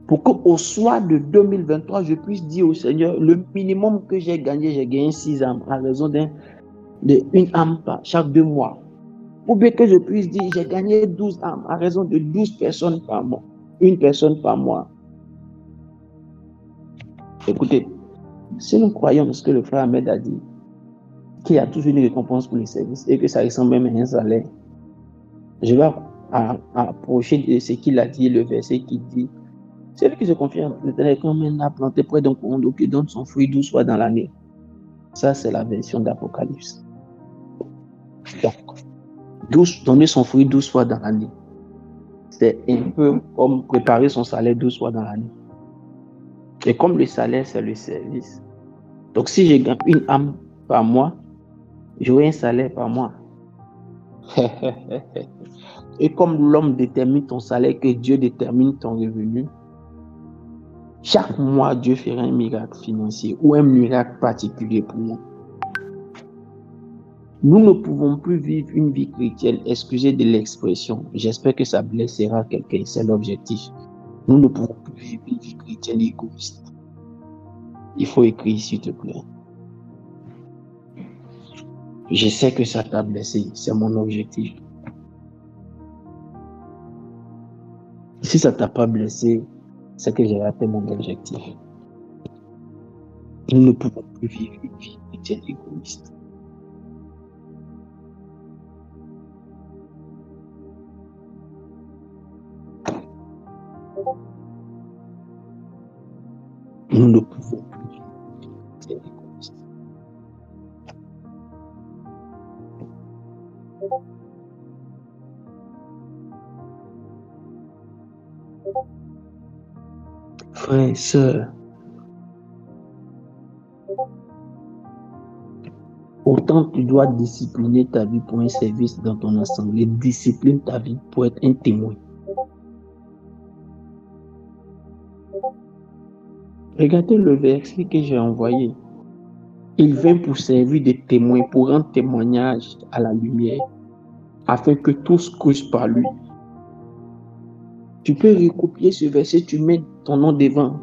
Pour qu'au soir de 2023, je puisse dire au Seigneur, le minimum que j'ai gagné 6 âmes à raison d'une âme par chaque 2 mois. Ou bien que je puisse dire, j'ai gagné 12 âmes à raison de 12 personnes par mois. Une personne par mois. Écoutez, si nous croyons ce que le frère Ahmed a dit, qu'il y a toujours une récompense pour les services et que ça ressemble même à un salaire, je vais approcher de ce qu'il a dit, le verset qui dit, celui qui se confie en l'Éternel comme un arbre planté près d'un courant d'eau qui donne son fruit 12 fois dans l'année. Ça, c'est la version d'Apocalypse. Donc, donner son fruit 12 fois dans l'année, c'est un peu comme préparer son salaire 12 fois dans l'année. Et comme le salaire, c'est le service. Donc, si je gagne une âme par mois, j'aurai un salaire par mois. Et comme l'homme détermine ton salaire, que Dieu détermine ton revenu, chaque mois, Dieu fera un miracle financier ou un miracle particulier pour nous. Nous ne pouvons plus vivre une vie chrétienne, excusez de l'expression. J'espère que ça blessera quelqu'un, c'est l'objectif. Nous ne pouvons plus vivre une vie chrétienne égoïste. Il faut écrire, s'il te plaît. Je sais que ça t'a blessé, c'est mon objectif. Si ça t'a pas blessé, c'est que j'ai raté mon objectif. Nous ne pouvons plus vivre une vie chrétienne égoïste. Nous ne pouvons plus vivre une vie chrétienne égoïste. Frères et sœurs, autant tu dois discipliner ta vie pour un service dans ton assemblée, discipline ta vie pour être un témoin. Regardez le verset que j'ai envoyé. Il vint pour servir de témoin, pour rendre témoignage à la lumière, afin que tous cruent par lui. Tu peux recopier ce verset, tu mets ton nom devant.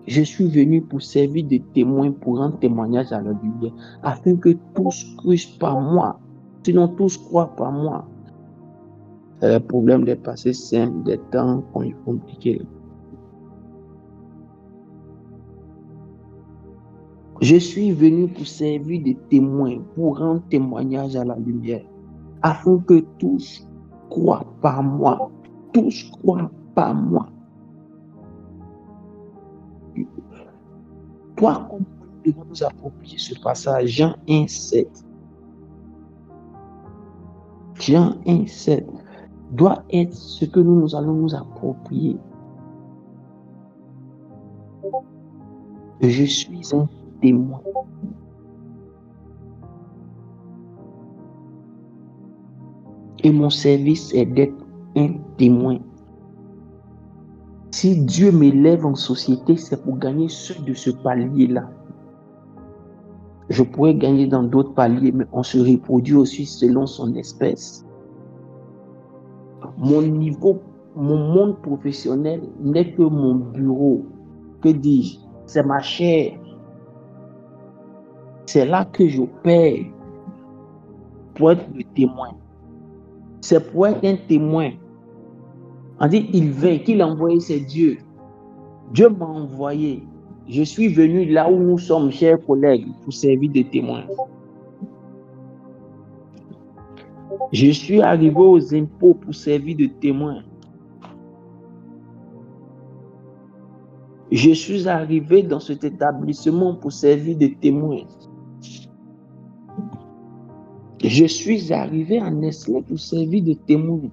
Je suis venu pour servir de témoin, pour rendre témoignage à la lumière, afin que tous cruent par moi. Sinon, tous croient par moi. C'est le problème des passés simples, des temps compliqués. Je suis venu pour servir de témoin, pour rendre témoignage à la lumière, afin que tous croient par moi. Tous croient par moi. Toi, comme nous devons nous approprier ce passage, Jean 1,7. Jean 1,7 doit être ce que nous allons nous approprier. Je suis un témoin. Et mon service est d'être un témoin. Si Dieu m'élève en société, c'est pour gagner ceux de ce palier-là. Je pourrais gagner dans d'autres paliers, mais on se reproduit aussi selon son espèce. Mon monde professionnel n'est que mon bureau. que dis-je, c'est ma chair. C'est là que j'opère pour être le témoin. C'est pour être un témoin. On dit, il veille, qu'il a envoyé, c'est Dieu. Dieu m'a envoyé. Je suis venu là où nous sommes, chers collègues, pour servir de témoin. Je suis arrivé aux impôts pour servir de témoin. Je suis arrivé dans cet établissement pour servir de témoin. Je suis arrivé à Nestlé pour servir de témoin.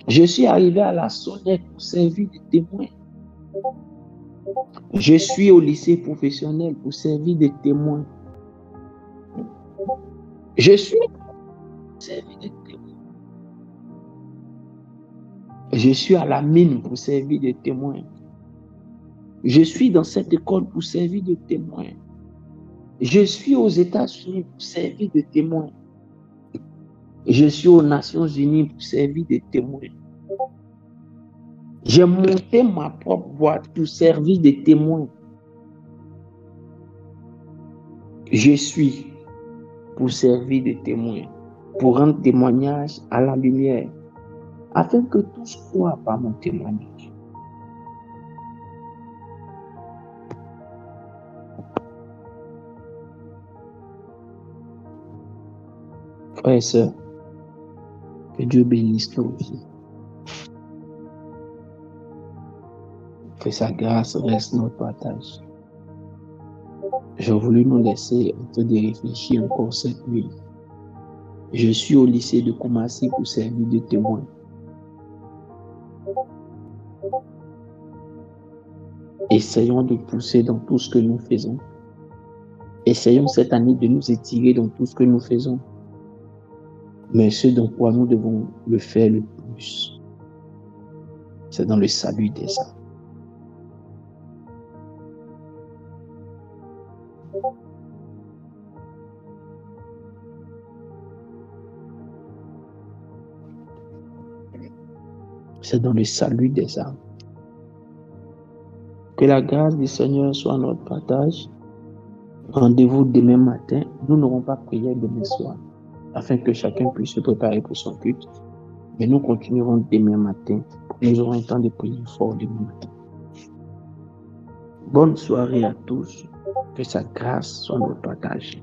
Je suis arrivé à la Sonnette pour servir de témoin. Je suis au lycée professionnel pour servir de témoin. Je suis pour servir de témoin. Je suis à la mine pour servir de témoin. Je suis dans cette école pour servir de témoin. Je suis aux États-Unis pour servir de témoin. Je suis aux Nations Unies pour servir de témoin. J'ai monté ma propre boîte pour servir de témoin. Je suis pour servir de témoin, pour rendre témoignage à la lumière, afin que tous croient par mon témoignage. Frères et sœurs, que Dieu bénisse nos vies. Que sa grâce reste notre partage. J'ai voulu nous laisser en train de réfléchir encore cette nuit. Je suis au lycée de Koumassi pour servir de témoin. Essayons de pousser dans tout ce que nous faisons. Essayons cette année de nous étirer dans tout ce que nous faisons. Mais ce dans quoi nous devons le faire le plus, c'est dans le salut des âmes. C'est dans le salut des âmes. Que la grâce du Seigneur soit notre partage. Rendez-vous demain matin. Nous n'aurons pas prié demain soir, afin que chacun puisse se préparer pour son culte. Mais nous continuerons demain matin. Nous aurons le temps de prier fort demain matin. Bonne soirée à tous. Que sa grâce soit notre partage.